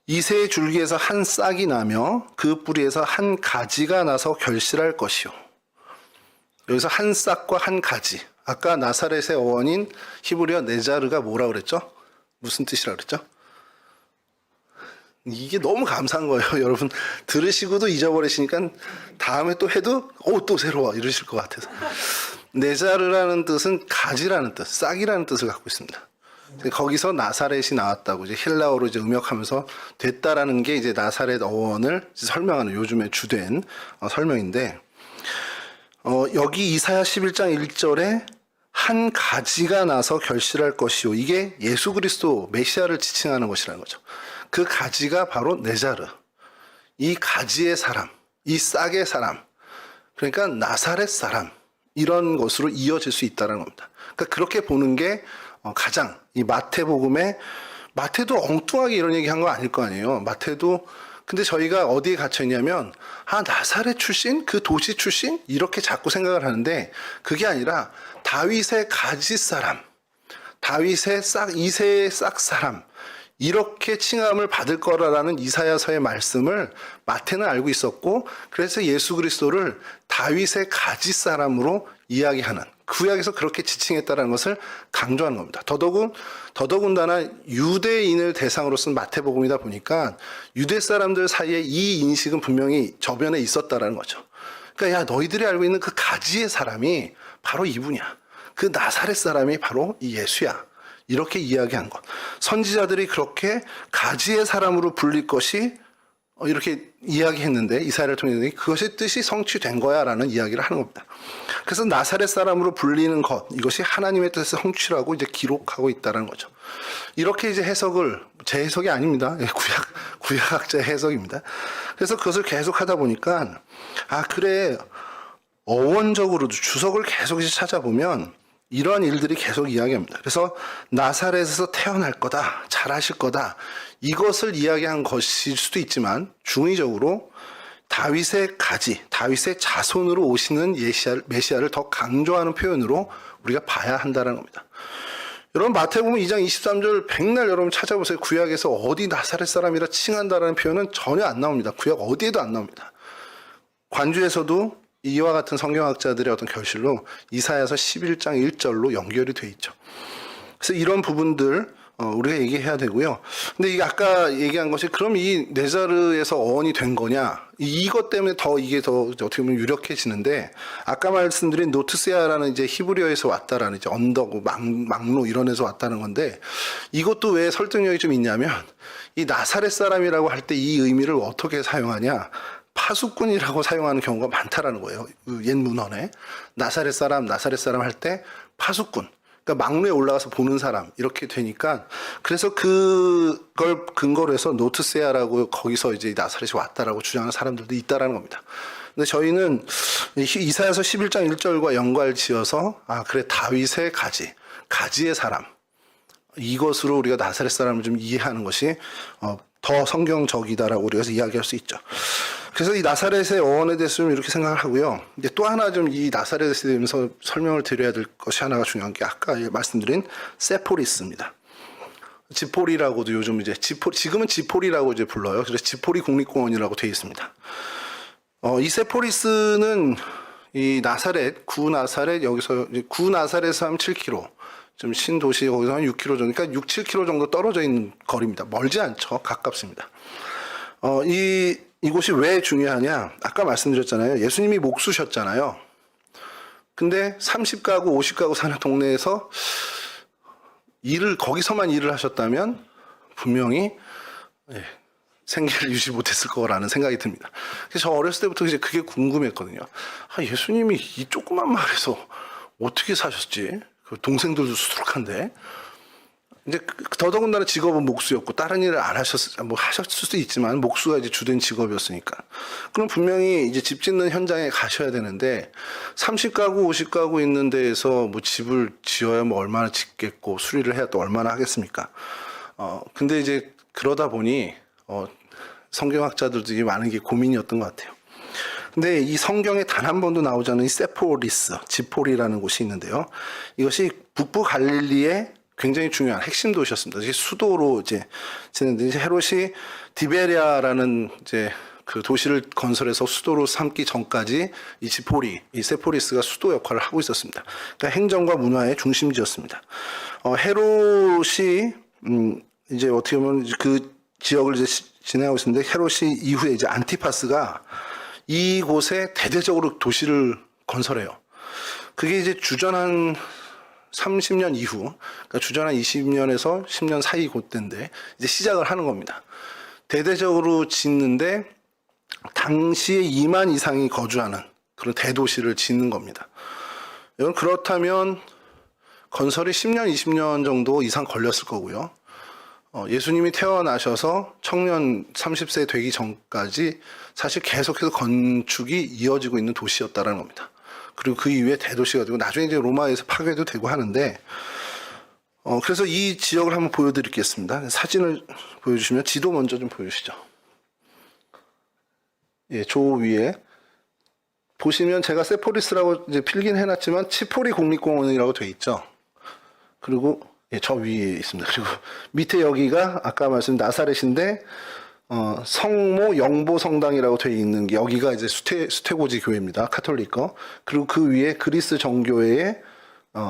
이새의 줄기에서 한 싹이 나며 그 뿌리에서 한 가지가 나서 결실할 것이요. 여기서 한 싹과 한 가지. 아까 나사렛의 어원인 히브리어 네자르가 뭐라 그랬죠? 무슨 뜻이라 그랬죠? 이게 너무 감사한 거예요. 여러분 들으시고도 잊어버리시니까 다음에 또 해도 또 새로워 이러실 것 같아서. 네자르라는 뜻은 가지라는 뜻, 싹이라는 뜻을 갖고 있습니다. 거기서 나사렛이 나왔다고 이제 헬라어로 이제 음역하면서 됐다라는 게 이제 나사렛 어원을 설명하는 요즘에 주된 설명인데, 여기 이사야 11장 1절에 한 가지가 나서 결실할 것이요. 이게 예수 그리스도 메시아를 지칭하는 것이라는 거죠. 그 가지가 바로 네자르. 이 가지의 사람, 이 싹의 사람. 그러니까 나사렛 사람. 이런 것으로 이어질 수 있다는 겁니다. 그러니까 그렇게 보는 게 가장 이 마태도 엉뚱하게 이런 얘기 한 거 아닐 거 아니에요. 마태도. 근데 저희가 어디에 gat혀 있냐면 나사렛 출신, 그 도시 출신 이렇게 자꾸 생각을 하는데 그게 아니라 다윗의 가지 사람, 다윗의 이새의 싹 사람, 이렇게 칭함을 받을 거라라는 이사야서의 말씀을 마태는 알고 있었고, 그래서 예수 그리스도를 다윗의 가지 사람으로 이야기하는, 구약에서 그렇게 지칭했다는 것을 강조하는 겁니다. 더더군다나 유대인을 대상으로 쓴 마태복음이다 보니까 유대 사람들 사이에 이 인식은 분명히 저변에 있었다라는 거죠. 그러니까 야, 너희들이 알고 있는 그 가지의 사람이 바로 이분이야. 그 나사렛 사람이 바로 이 예수야. 이렇게 이야기한 것. 선지자들이 그렇게 가지의 사람으로 불릴 것이 이렇게 이야기했는데, 이사야를 통해 그것이 뜻이 성취된 거야 라는 이야기를 하는 겁니다. 그래서 나사렛 사람으로 불리는 것, 이것이 하나님의 뜻의 성취라고 이제 기록하고 있다는 거죠. 이렇게 이제 해석을, 제 해석이 아닙니다. 구약학자의 해석입니다. 그래서 그것을 계속 하다 보니까, 아, 그래, 어원적으로도 주석을 계속 이제 찾아보면 이러한 일들이 계속 이야기합니다. 그래서 나사렛에서 태어날 거다, 잘하실 거다, 이것을 이야기한 것일 수도 있지만 중의적으로 다윗의 가지, 다윗의 자손으로 오시는 메시아를 더 강조하는 표현으로 우리가 봐야 한다는 겁니다. 여러분 마태복음 2장 23절 백날 여러분 찾아보세요. 구약에서 어디 나사렛 사람이라 칭한다라는 표현은 전혀 안 나옵니다. 구약 어디에도 안 나옵니다. 관주에서도 이와 같은 성경학자들의 어떤 결실로 이사야서 11장 1절로 연결이 돼 있죠. 그래서 이런 부분들 우리가 얘기해야 되고요. 근데 이게 아까 얘기한 것이 그럼 이 네자르에서 어원이 된 거냐? 이것 때문에 더 이게 더 어떻게 보면 유력해지는데, 아까 말씀드린 노트세아라는 이제 히브리어에서 왔다라는 이제 언덕, 막로 이런 데서 왔다는 건데, 이것도 왜 설득력이 좀 있냐면 이 나사렛 사람이라고 할 때 이 의미를 어떻게 사용하냐? 파수꾼이라고 사용하는 경우가 많다라는 거예요. 옛 문헌에 나사렛 사람 할 때 파수꾼, 그러니까 막루에 올라가서 보는 사람 이렇게 되니까, 그래서 그걸 근거로 해서 노트세아라고 거기서 이제 나사렛이 왔다라고 주장하는 사람들도 있다라는 겁니다. 근데 저희는 이사야서 11장 1절과 연관을 지어서 아 그래, 다윗의 가지의 사람, 이것으로 우리가 나사렛 사람을 좀 이해하는 것이 더 성경적이다라고 우리가 이야기할 수 있죠. 그래서 이 나사렛의 어원에 대해서 좀 이렇게 생각을 하고요. 이제 또 하나 좀 이 나사렛에 대해서 설명을 드려야 될 것이 하나가 중요한 게 아까 말씀드린 세포리스입니다. 지포리라고도 요즘 이제 지금은 지포리라고 이제 불러요. 그래서 지포리 국립공원이라고 되어 있습니다. 이 세포리스는 이 나사렛, 구 나사렛, 여기서 구 나사렛에서 한 7km, 좀 신도시 거기서 한 6km 정도, 그러니까 6, 7km 정도 떨어져 있는 거리입니다. 멀지 않죠. 가깝습니다. 이곳이 왜 중요하냐? 아까 말씀드렸잖아요. 예수님이 목수셨잖아요. 근데 30가구, 50가구 사는 동네에서 거기서만 일을 하셨다면 분명히 생계를 유지 못했을 거라는 생각이 듭니다. 그래서 저 어렸을 때부터 이제 그게 궁금했거든요. 아, 예수님이 이 조그만 마을에서 어떻게 사셨지? 그 동생들도 수두룩한데. 이제 더더군다나 직업은 목수였고 다른 일을 안 하셨을 수도 있지만 목수가 이제 주된 직업이었으니까. 그럼 분명히 이제 집 짓는 현장에 가셔야 되는데 30가구, 50가구 있는 데에서 뭐 집을 지어야 뭐 얼마나 짓겠고 수리를 해야 또 얼마나 하겠습니까? 근데 이제 그러다 보니 성경학자들도 이게 많은 게 고민이었던 것 같아요. 근데 이 성경에 단 한 번도 나오지 않은 이 세포리스, 지포리라는 곳이 있는데요. 이것이 북부 갈릴리의 굉장히 중요한 핵심 도시였습니다. 이게 수도로 이제 지냈는데, 헤롯이 디베리아라는 이제 그 도시를 건설해서 수도로 삼기 전까지 이 세포리스가 수도 역할을 하고 있었습니다. 그러니까 행정과 문화의 중심지였습니다. 헤롯이 이제 어떻게 보면 그 지역을 이제 진행하고 있었는데, 헤롯이 이후에 이제 안티파스가 이곳에 대대적으로 도시를 건설해요. 그게 이제 주전 한 30년 이후, 그러니까 주전 한 20년에서 10년 사이 그때인데 이제 시작을 하는 겁니다. 대대적으로 짓는데 당시에 2만 이상이 거주하는 그런 대도시를 짓는 겁니다. 여러분, 그렇다면 건설이 10년, 20년 정도 이상 걸렸을 거고요. 예수님이 태어나셔서 청년 30세 되기 전까지 사실 계속해서 건축이 이어지고 있는 도시였다는 겁니다. 그리고 그 이후에 대도시가 되고 나중에 이제 로마에서 파괴도 되고 하는데, 그래서 이 지역을 한번 보여드리겠습니다. 사진을 보여주시면, 지도 먼저 좀 보여주시죠. 예, 조 위에 보시면 제가 세포리스라고 이제 필긴 해놨지만 치포리 국립공원이라고 돼 있죠. 그리고 예, 저 위에 있습니다. 그리고 밑에 여기가 아까 말씀 나사렛인데 성모 영보 성당이라고 되어 있는 게 여기가 이제 수태고지 교회입니다. 카톨릭 거. 그리고 그 위에 그리스 정교회의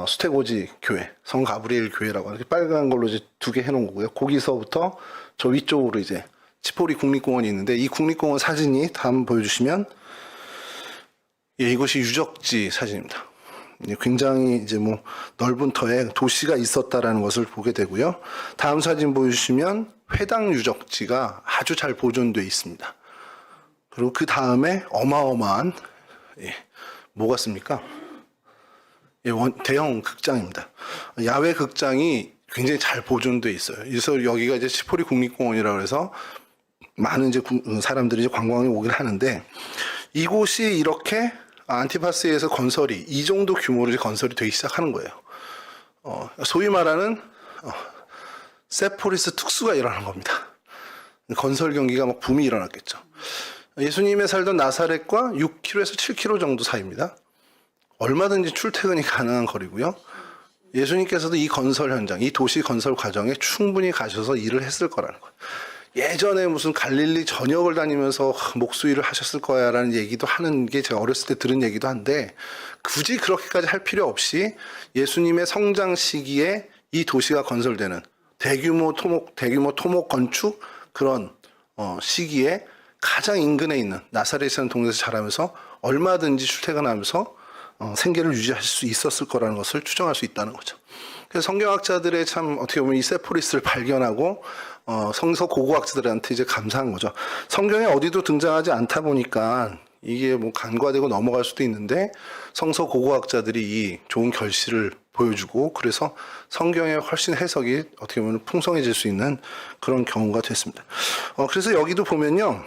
수태고지 교회, 성 가브리엘 교회라고 이렇게 빨간 걸로 이제 두 개 해놓은 거고요. 거기서부터 저 위쪽으로 이제 치포리 국립공원이 있는데 이 국립공원 사진이 다음 보여주시면 예, 이것이 유적지 사진입니다. 굉장히 이제 뭐 넓은 터에 도시가 있었다라는 것을 보게 되고요. 다음 사진 보여주시면 회당 유적지가 아주 잘 보존되어 있습니다. 그리고 그 다음에 어마어마한 뭐가 습니까? 대형 극장입니다. 야외 극장이 굉장히 잘 보존되어 있어요. 그래서 여기가 이제 치포리 국립공원이라고 해서 많은 이제 사람들이 이제 관광에 오긴 하는데 이곳이 이렇게 안티파스에서 건설이 이 정도 규모로 이제 건설이 되기 시작하는 거예요. 소위 말하는 세포리스 특수가 일어나는 겁니다. 건설 경기가 막 붐이 일어났겠죠. 예수님의 살던 나사렛과 6km에서 7km 정도 사이입니다. 얼마든지 출퇴근이 가능한 거리고요. 예수님께서도 이 건설 현장, 이 도시 건설 과정에 충분히 가셔서 일을 했을 거라는 거예요. 예전에 무슨 갈릴리 전역을 다니면서 목수일을 하셨을 거야 라는 얘기도 하는 게 제가 어렸을 때 들은 얘기도 한데 굳이 그렇게까지 할 필요 없이 예수님의 성장 시기에 이 도시가 건설되는 대규모 토목 건축 그런 시기에 가장 인근에 있는 나사렛이라는 동네에서 자라면서 얼마든지 출퇴근하면서 생계를 유지하실 수 있었을 거라는 것을 추정할 수 있다는 거죠. 그래서 성경학자들의 참 어떻게 보면 이 세포리스를 발견하고 성서 고고학자들한테 이제 감사한 거죠. 성경에 어디도 등장하지 않다 보니까 이게 뭐 간과되고 넘어갈 수도 있는데 성서 고고학자들이 이 좋은 결실을 보여주고 그래서 성경의 훨씬 해석이 어떻게 보면 풍성해질 수 있는 그런 경우가 됐습니다. 그래서 여기도 보면요.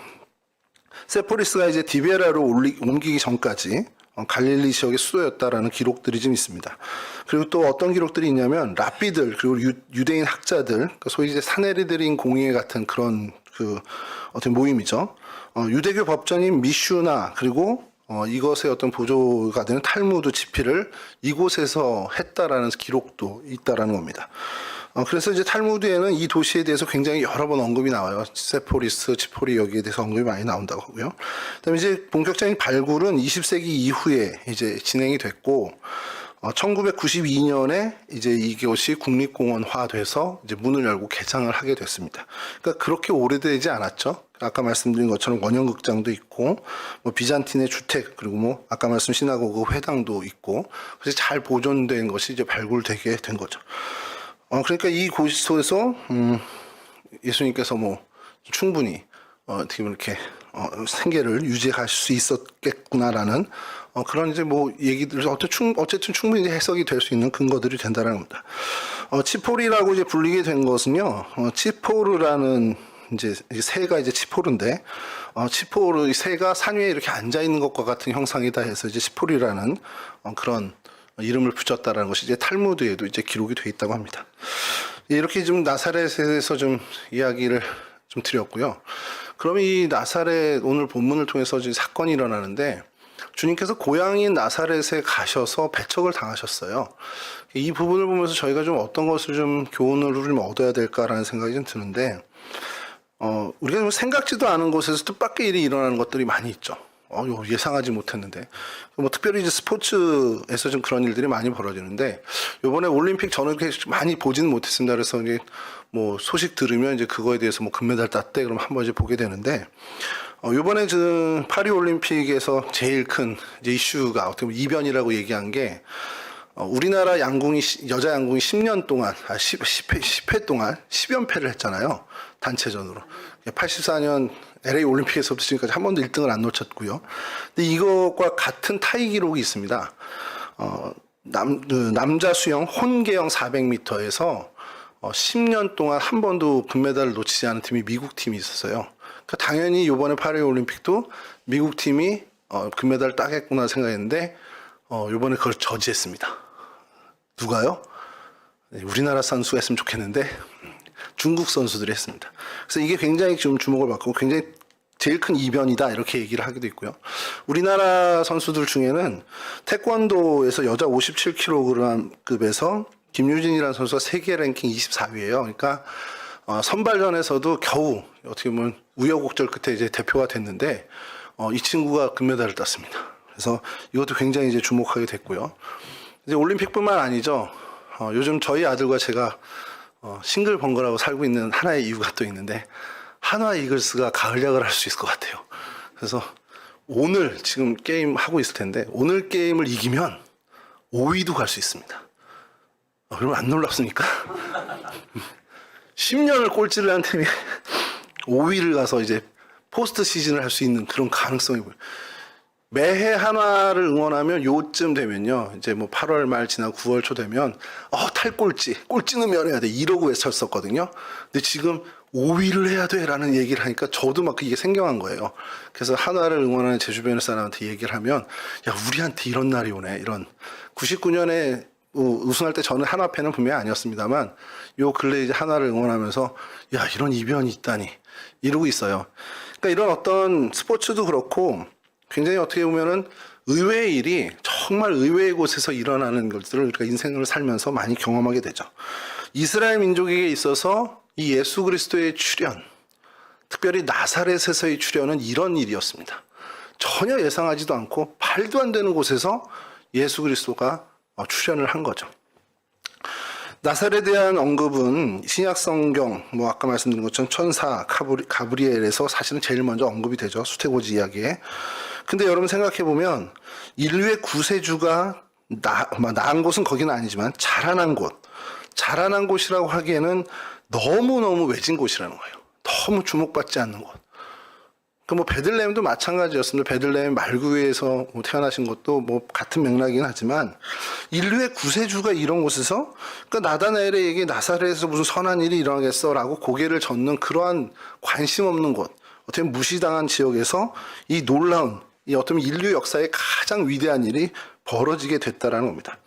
세포리스가 이제 디베라로 옮기기 전까지 갈릴리 지역의 수도였다라는 기록들이 좀 있습니다. 그리고 또 어떤 기록들이 있냐면 랍비들 그리고 유대인 학자들, 그러니까 소위 이제 사네리드린 공의회 같은 그런 어떤 모임이죠. 유대교 법전인 미슈나 그리고 이것의 어떤 보조가 되는 탈무드 집필을 이곳에서 했다라는 기록도 있다라는 겁니다. 그래서 이제 탈무드에는 이 도시에 대해서 굉장히 여러 번 언급이 나와요. 세포리스, 치포리 여기에 대해서 언급이 많이 나온다고 하고요. 그다음에 이제 본격적인 발굴은 20세기 이후에 이제 진행이 됐고, 1992년에 이제 이것이 국립공원화돼서 이제 문을 열고 개장을 하게 됐습니다. 그러니까 그렇게 오래되지 않았죠. 아까 말씀드린 것처럼 원형극장도 있고, 뭐 비잔틴의 주택 그리고 뭐 아까 말씀 시나고그 회당도 있고, 그래서 잘 보존된 것이 이제 발굴되게 된 거죠. 그러니까 이 곳에서 예수님께서 뭐 충분히 어떻게 보면 이렇게 생계를 유지하실 수 있었겠구나라는 그런 이제 뭐 얘기들 어쨌든 충분히 이제 해석이 될 수 있는 근거들이 된다는 겁니다. 치포리라고 이제 불리게 된 것은요. 치포르라는 이제 새가 이제 치포르인데 치포르 이 새가 산 위에 이렇게 앉아 있는 것과 같은 형상이다 해서 이제 치포리라는 그런 이름을 붙였다라는 것이 이제 탈무드에도 이제 기록이 돼 있다고 합니다. 이렇게 좀 나사렛에서 좀 이야기를 좀 드렸고요. 그러면 이 나사렛 오늘 본문을 통해서 지금 사건이 일어나는데 주님께서 고향인 나사렛에 가셔서 배척을 당하셨어요. 이 부분을 보면서 저희가 좀 어떤 것을 좀 교훈을 좀 얻어야 될까라는 생각이 좀 드는데 우리가 좀 생각지도 않은 곳에서 뜻밖의 일이 일어나는 것들이 많이 있죠. 예상하지 못했는데. 뭐 특별히 이제 스포츠에서 좀 그런 일들이 많이 벌어지는데, 요번에 올림픽 저는 그렇게 많이 보지는 못했습니다. 그래서 이제 뭐 소식 들으면 이제 그거에 대해서 뭐 금메달 땄대, 그럼 한번 이제 보게 되는데, 요번에 파리 올림픽에서 제일 큰 이제 이슈가 어떻게 보면 이변이라고 얘기한 게, 우리나라 여자 양궁이 10년 동안, 10회 동안 10연패를 했잖아요. 단체전으로. 84년 LA 올림픽에서부터 지금까지 한 번도 1등을 안 놓쳤고요. 근데 이것과 같은 타이 기록이 있습니다. 남자 수영 혼계영 400m에서 10년 동안 한 번도 금메달을 놓치지 않은 팀이 미국 팀이 있었어요. 그러니까 당연히 이번에 파리 올림픽도 미국 팀이 금메달을 따겠구나 생각했는데 이번에 그걸 저지했습니다. 누가요? 우리나라 선수가 했으면 좋겠는데 중국 선수들이 했습니다. 그래서 이게 굉장히 좀 주목을 받고 굉장히 제일 큰 이변이다 이렇게 얘기를 하기도 있고요. 우리나라 선수들 중에는 태권도에서 여자 57kg급에서 김유진이라는 선수가 세계 랭킹 24위예요. 그러니까 선발전에서도 겨우 어떻게 보면 우여곡절 끝에 이제 대표가 됐는데 이 친구가 금메달을 땄습니다. 그래서 이것도 굉장히 이제 주목하게 됐고요. 이제 올림픽뿐만 아니죠. 요즘 저희 아들과 제가 싱글 번거라고 살고 있는 하나의 이유가 또 있는데 한화 이글스가 가을야구를 할 수 있을 것 같아요. 그래서 오늘 지금 게임 하고 있을 텐데 오늘 게임을 이기면 5위도 갈 수 있습니다. 그러면 안 놀랍습니까? 10년을 꼴찌를 한 팀이 5위를 가서 이제 포스트 시즌을 할 수 있는 그런 가능성이 보여요. 매해 한화를 응원하면 요쯤 되면요. 이제 뭐 8월 말 지나 9월 초 되면 꼴찌는 면해야 돼 이러고 외쳤었거든요. 근데 지금 5위를 해야 돼라는 얘기를 하니까 저도 막 이게 생경한 거예요. 그래서 한화를 응원하는 제 주변의 사람한테 얘기를 하면 야 우리한테 이런 날이 오네. 이런 99년에 우승할 때 저는 한화 팬은 분명히 아니었습니다만 요 근래 이제 한화를 응원하면서 야 이런 이변이 있다니 이러고 있어요. 그러니까 이런 어떤 스포츠도 그렇고 굉장히 어떻게 보면은 의외의 일이 정말 의외의 곳에서 일어나는 것들을 우리가 인생을 살면서 많이 경험하게 되죠. 이스라엘 민족에게 있어서 이 예수 그리스도의 출현, 특별히 나사렛에서의 출현은 이런 일이었습니다. 전혀 예상하지도 않고 말도 안 되는 곳에서 예수 그리스도가 출현을 한 거죠. 나사렛에 대한 언급은 신약 성경, 아까 말씀드린 것처럼 천사 가브리엘에서 사실은 제일 먼저 언급이 되죠. 수태고지 이야기에. 근데 여러분 생각해보면 인류의 구세주가 나은 곳은 거기는 아니지만 자라난 곳이라고 하기에는 너무너무 외진 곳이라는 거예요. 너무 주목받지 않는 곳. 베들레헴도 마찬가지였습니다. 베들레헴 말구에서 태어나신 것도 같은 맥락이긴 하지만 인류의 구세주가 이런 곳에서 나다나엘에게 나사렛에서 무슨 선한 일이 일어나겠어라고 고개를 젓는 그러한 관심 없는 곳, 어떻게 무시당한 지역에서 이 놀라운 이 어떤 인류 역사의 가장 위대한 일이 벌어지게 됐다라는 겁니다.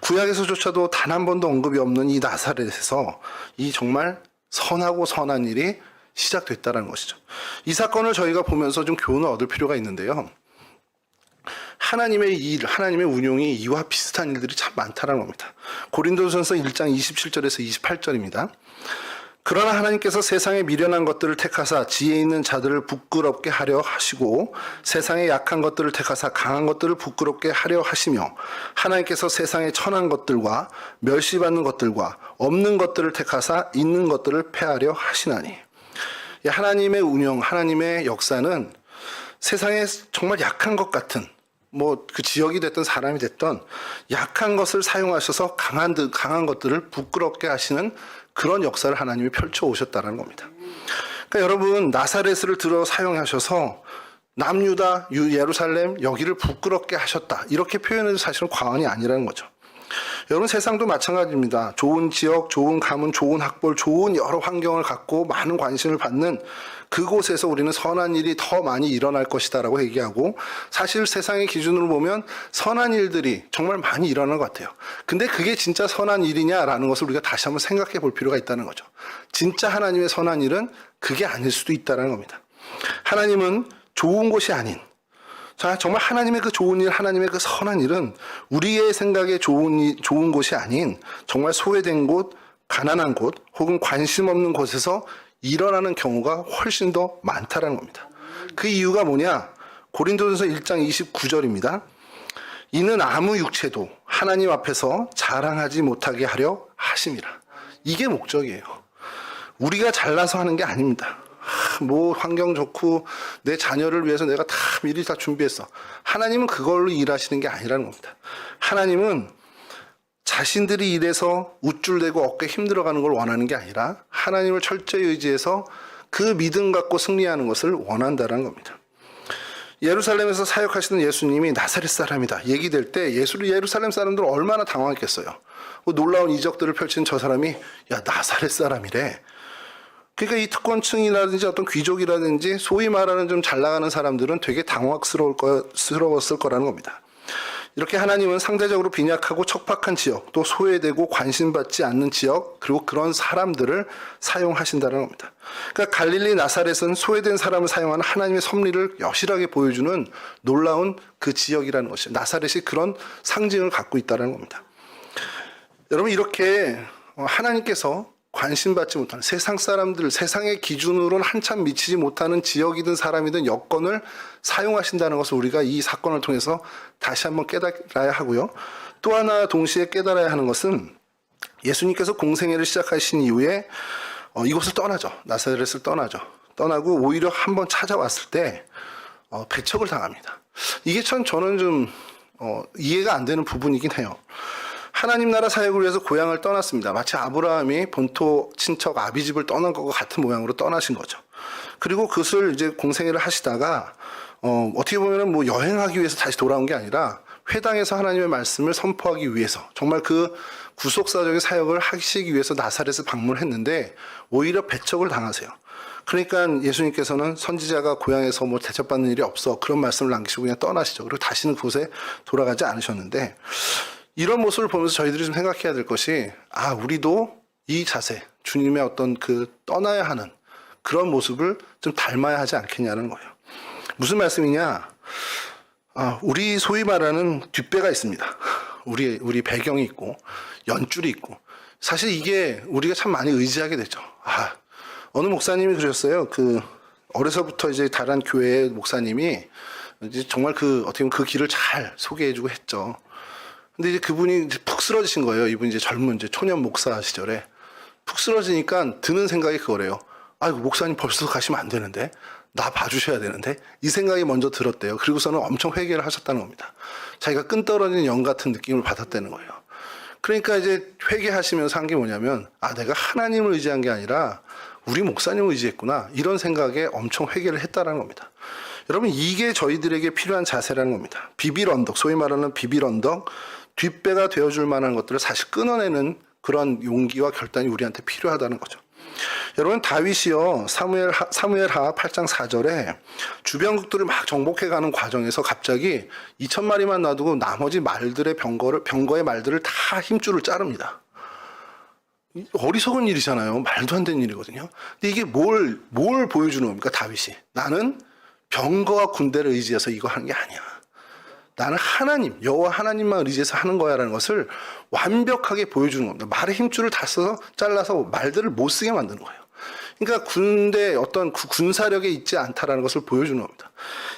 구약에서조차도 단 한 번도 언급이 없는 이 나사렛에서 이 정말 선하고 선한 일이 시작됐다는 것이죠. 이 사건을 저희가 보면서 좀 교훈을 얻을 필요가 있는데요. 하나님의 일, 하나님의 운용이 이와 비슷한 일들이 참 많다는 겁니다. 고린도전서 1장 27절에서 28절입니다. 그러나 하나님께서 세상에 미련한 것들을 택하사 지혜 있는 자들을 부끄럽게 하려 하시고 세상에 약한 것들을 택하사 강한 것들을 부끄럽게 하려 하시며 하나님께서 세상에 천한 것들과 멸시받는 것들과 없는 것들을 택하사 있는 것들을 패하려 하시나니. 하나님의 운영, 하나님의 역사는 세상에 정말 약한 것 같은 그 지역이 됐든 사람이 됐든 약한 것을 사용하셔서 강한 것들을 부끄럽게 하시는 그런 역사를 하나님이 펼쳐 오셨다는 겁니다. 그러니까 여러분 나사렛을 들어 사용하셔서 남유다, 예루살렘 여기를 부끄럽게 하셨다 이렇게 표현해도 사실은 과언이 아니라는 거죠. 여러분 세상도 마찬가지입니다. 좋은 지역, 좋은 가문, 좋은 학벌, 좋은 여러 환경을 갖고 많은 관심을 받는 그곳에서 우리는 선한 일이 더 많이 일어날 것이다라고 얘기하고 사실 세상의 기준으로 보면 선한 일들이 정말 많이 일어나는 것 같아요. 근데 그게 진짜 선한 일이냐라는 것을 우리가 다시 한번 생각해 볼 필요가 있다는 거죠. 진짜 하나님의 선한 일은 그게 아닐 수도 있다는 겁니다. 하나님은 좋은 곳이 아닌 정말 하나님의 그 좋은 일, 하나님의 그 선한 일은 우리의 생각에 좋은 곳이 아닌 정말 소외된 곳, 가난한 곳, 혹은 관심 없는 곳에서 일어나는 경우가 훨씬 더 많다는 겁니다. 그 이유가 뭐냐? 고린도전서 1장 29절입니다. 이는 아무 육체도 하나님 앞에서 자랑하지 못하게 하려 하심이라. 이게 목적이에요. 우리가 잘나서 하는 게 아닙니다. 환경 좋고 내 자녀를 위해서 내가 미리 다 준비했어. 하나님은 그걸로 일하시는 게 아니라는 겁니다. 하나님은 자신들이 일해서 우쭐대고 어깨 힘들어가는 걸 원하는 게 아니라 하나님을 철저히 의지해서 그 믿음 갖고 승리하는 것을 원한다는 겁니다. 예루살렘에서 사역하시는 예수님이 나사렛 사람이다 얘기될 때 예루살렘 사람들 얼마나 당황했겠어요. 놀라운 이적들을 펼친 저 사람이 나사렛 사람이래. 그러니까 이 특권층이라든지 어떤 귀족이라든지 소위 말하는 좀 잘 나가는 사람들은 되게 당황스러웠을 거라는 겁니다. 이렇게 하나님은 상대적으로 빈약하고 척박한 지역, 또 소외되고 관심받지 않는 지역, 그리고 그런 사람들을 사용하신다는 겁니다. 그러니까 갈릴리 나사렛은 소외된 사람을 사용하는 하나님의 섭리를 여실하게 보여주는 놀라운 그 지역이라는 것이죠. 나사렛이 그런 상징을 갖고 있다는 겁니다. 여러분 이렇게 하나님께서 관심받지 못하는 세상 사람들, 세상의 기준으로는 한참 미치지 못하는 지역이든 사람이든 여건을 사용하신다는 것을 우리가 이 사건을 통해서 다시 한번 깨달아야 하고요. 또 하나 동시에 깨달아야 하는 것은 예수님께서 공생애를 시작하신 이후에 이곳을 떠나죠. 나사렛을 떠나죠. 떠나고 오히려 한번 찾아왔을 때 배척을 당합니다. 이게 참 저는 좀 이해가 안 되는 부분이긴 해요. 하나님 나라 사역을 위해서 고향을 떠났습니다. 마치 아브라함이 본토 친척 아비집을 떠난 것과 같은 모양으로 떠나신 거죠. 그리고 그것을 이제 공생애를 하시다가 어떻게 보면은 뭐 여행하기 위해서 다시 돌아온 게 아니라 회당에서 하나님의 말씀을 선포하기 위해서 정말 그 구속사적인 사역을 하시기 위해서 나사렛을 방문했는데 오히려 배척을 당하세요. 그러니까 예수님께서는 선지자가 고향에서 뭐 대접받는 일이 없어 그런 말씀을 남기시고 그냥 떠나시죠. 그리고 다시는 그곳에 돌아가지 않으셨는데 이런 모습을 보면서 저희들이 좀 생각해야 될 것이 우리도 이 자세, 주님의 어떤 그 떠나야 하는 그런 모습을 좀 닮아야 하지 않겠냐는 거예요. 무슨 말씀이냐? 우리 소위 말하는 뒷배가 있습니다. 우리 배경이 있고 연줄이 있고 사실 이게 우리가 참 많이 의지하게 되죠. 어느 목사님이 그러셨어요. 어려서부터 이제 다른 교회의 목사님이 이제 정말 어떻게 보면 그 길을 잘 소개해주고 했죠. 근데 이제 그분이 이제 푹 쓰러지신 거예요. 이분이 이제 젊은 이제 초년 목사 시절에 푹 쓰러지니까 드는 생각이 그거래요. 목사님 벌써 가시면 안 되는데 나 봐주셔야 되는데 이 생각이 먼저 들었대요. 그리고서는 엄청 회개를 하셨다는 겁니다. 자기가 끈 떨어지는 영 같은 느낌을 받았다는 거예요. 그러니까 이제 회개하시면서 한 게 뭐냐면 내가 하나님을 의지한 게 아니라 우리 목사님을 의지했구나 이런 생각에 엄청 회개를 했다는 겁니다. 여러분 이게 저희들에게 필요한 자세라는 겁니다. 비빌 언덕, 소위 말하는 비빌 언덕, 뒷배가 되어줄 만한 것들을 사실 끊어내는 그런 용기와 결단이 우리한테 필요하다는 거죠. 여러분 다윗이요 사무엘하 8장 4절에 주변국들을 막 정복해가는 과정에서 갑자기 2,000마리만 놔두고 나머지 말들의 병거의 말들을 다 힘줄을 자릅니다. 어리석은 일이잖아요. 말도 안 되는 일이거든요. 근데 이게 뭘 보여주는 겁니까? 다윗이 나는 병거와 군대를 의지해서 이거 하는 게 아니야. 나는 하나님, 여호와 하나님만 의지해서 하는 거야라는 것을 완벽하게 보여주는 겁니다. 말의 힘줄을 다 써서 잘라서 말들을 못 쓰게 만드는 거예요. 그러니까 군대 어떤 군사력에 있지 않다라는 것을 보여주는 겁니다.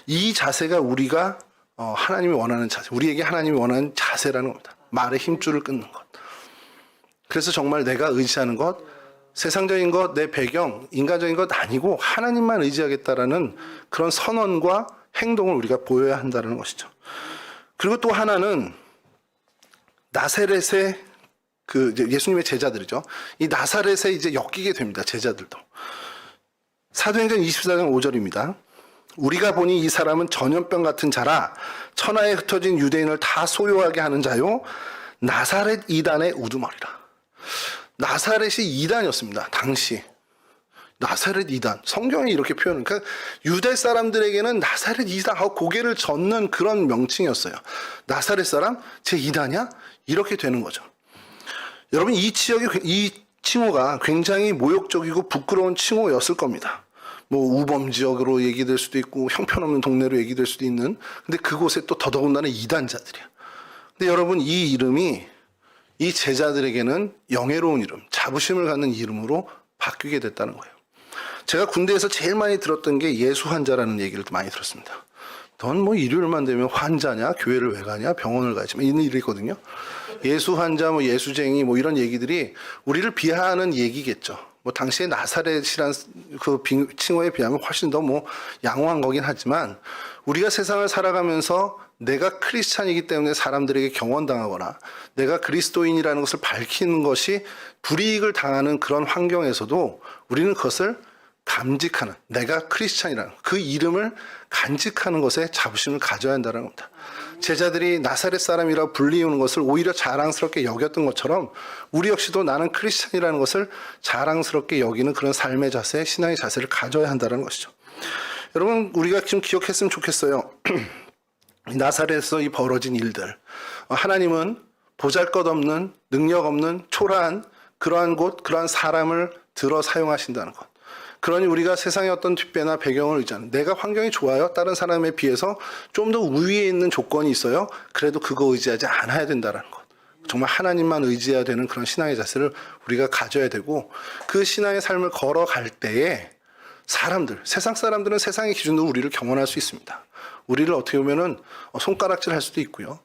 이 자세가 우리가 하나님이 원하는 자세, 우리에게 하나님이 원하는 자세라는 겁니다. 말의 힘줄을 끊는 것. 그래서 정말 내가 의지하는 것, 세상적인 것, 내 배경, 인간적인 것 아니고 하나님만 의지하겠다라는 그런 선언과 행동을 우리가 보여야 한다는 것이죠. 그리고 또 하나는 나사렛의 예수님의 제자들이죠. 이 나사렛에 이제 엮이게 됩니다. 제자들도. 사도행전 24장 5절입니다. 우리가 보니 이 사람은 전염병 같은 자라 천하에 흩어진 유대인을 다 소요하게 하는 자요 나사렛 이단의 우두머리라. 나사렛이 이단이었습니다. 당시. 나사렛 이단. 성경이 이렇게 표현을. 그러니까 유대 사람들에게는 나사렛 이단 하고 고개를 젓는 그런 명칭이었어요. 나사렛 사람? 제 이단이야? 이렇게 되는 거죠. 여러분 이 칭호가 굉장히 모욕적이고 부끄러운 칭호였을 겁니다. 뭐 우범 지역으로 얘기될 수도 있고 형편없는 동네로 얘기될 수도 있는. 근데 그곳에 또 더더군다나 이단자들이야. 근데 여러분 이 이름이 이 제자들에게는 영예로운 이름, 자부심을 갖는 이름으로 바뀌게 됐다는 거예요. 제가 군대에서 제일 많이 들었던 게 예수 환자라는 얘기를 많이 들었습니다. 넌 뭐 일요일만 되면 환자냐? 교회를 왜 가냐? 병원을 가지? 이런 일이 있거든요. 예수 환자, 뭐 예수쟁이, 뭐 이런 얘기들이 우리를 비하하는 얘기겠죠. 뭐 당시에 나사렛이란 그 칭호에 비하면 훨씬 더 뭐 양호한 거긴 하지만 우리가 세상을 살아가면서 내가 크리스찬이기 때문에 사람들에게 경원당하거나 내가 그리스도인이라는 것을 밝히는 것이 불이익을 당하는 그런 환경에서도 우리는 그것을 감직하는, 내가 크리스찬이라는 그 이름을 간직하는 것에 자부심을 가져야 한다는 겁니다. 제자들이 나사렛 사람이라 불리우는 것을 오히려 자랑스럽게 여겼던 것처럼 우리 역시도 나는 크리스찬이라는 것을 자랑스럽게 여기는 그런 삶의 자세, 신앙의 자세를 가져야 한다는 것이죠. 여러분 우리가 좀 기억했으면 좋겠어요. 나사렛에서 이 벌어진 일들, 하나님은 보잘것없는, 능력 없는, 초라한 그러한 곳, 그러한 사람을 들어 사용하신다는 것. 그러니 우리가 세상의 어떤 뒷배나 배경을 의지하는, 내가 환경이 좋아요, 다른 사람에 비해서 좀 더 우위에 있는 조건이 있어요, 그래도 그거 의지하지 않아야 된다는 것. 정말 하나님만 의지해야 되는 그런 신앙의 자세를 우리가 가져야 되고, 그 신앙의 삶을 걸어갈 때에 사람들, 세상 사람들은 세상의 기준으로 우리를 경험할 수 있습니다. 우리를 어떻게 보면은 손가락질 할 수도 있고요.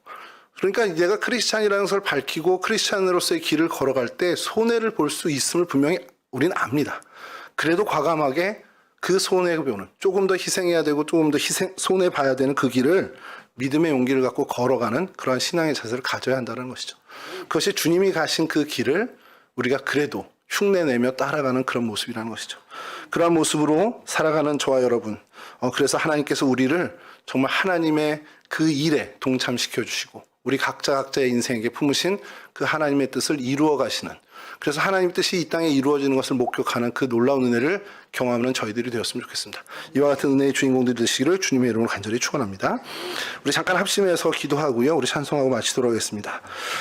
그러니까 내가 크리스찬이라는 것을 밝히고 크리스찬으로서의 길을 걸어갈 때 손해를 볼 수 있음을 분명히 우리는 압니다. 그래도 과감하게 그 손해보는, 조금 더 희생해야 되고 조금 더 손해봐야 되는 그 길을 믿음의 용기를 갖고 걸어가는 그러한 신앙의 자세를 가져야 한다는 것이죠. 그것이 주님이 가신 그 길을 우리가 그래도 흉내내며 따라가는 그런 모습이라는 것이죠. 그러한 모습으로 살아가는 저와 여러분, 그래서 하나님께서 우리를 정말 하나님의 그 일에 동참시켜 주시고 우리 각자의 인생에게 품으신 그 하나님의 뜻을 이루어 가시는, 그래서 하나님의 뜻이 이 땅에 이루어지는 것을 목격하는 그 놀라운 은혜를 경험하는 저희들이 되었으면 좋겠습니다. 이와 같은 은혜의 주인공들이 되시기를 주님의 이름으로 간절히 축원합니다. 우리 잠깐 합심해서 기도하고요. 우리 찬송하고 마치도록 하겠습니다.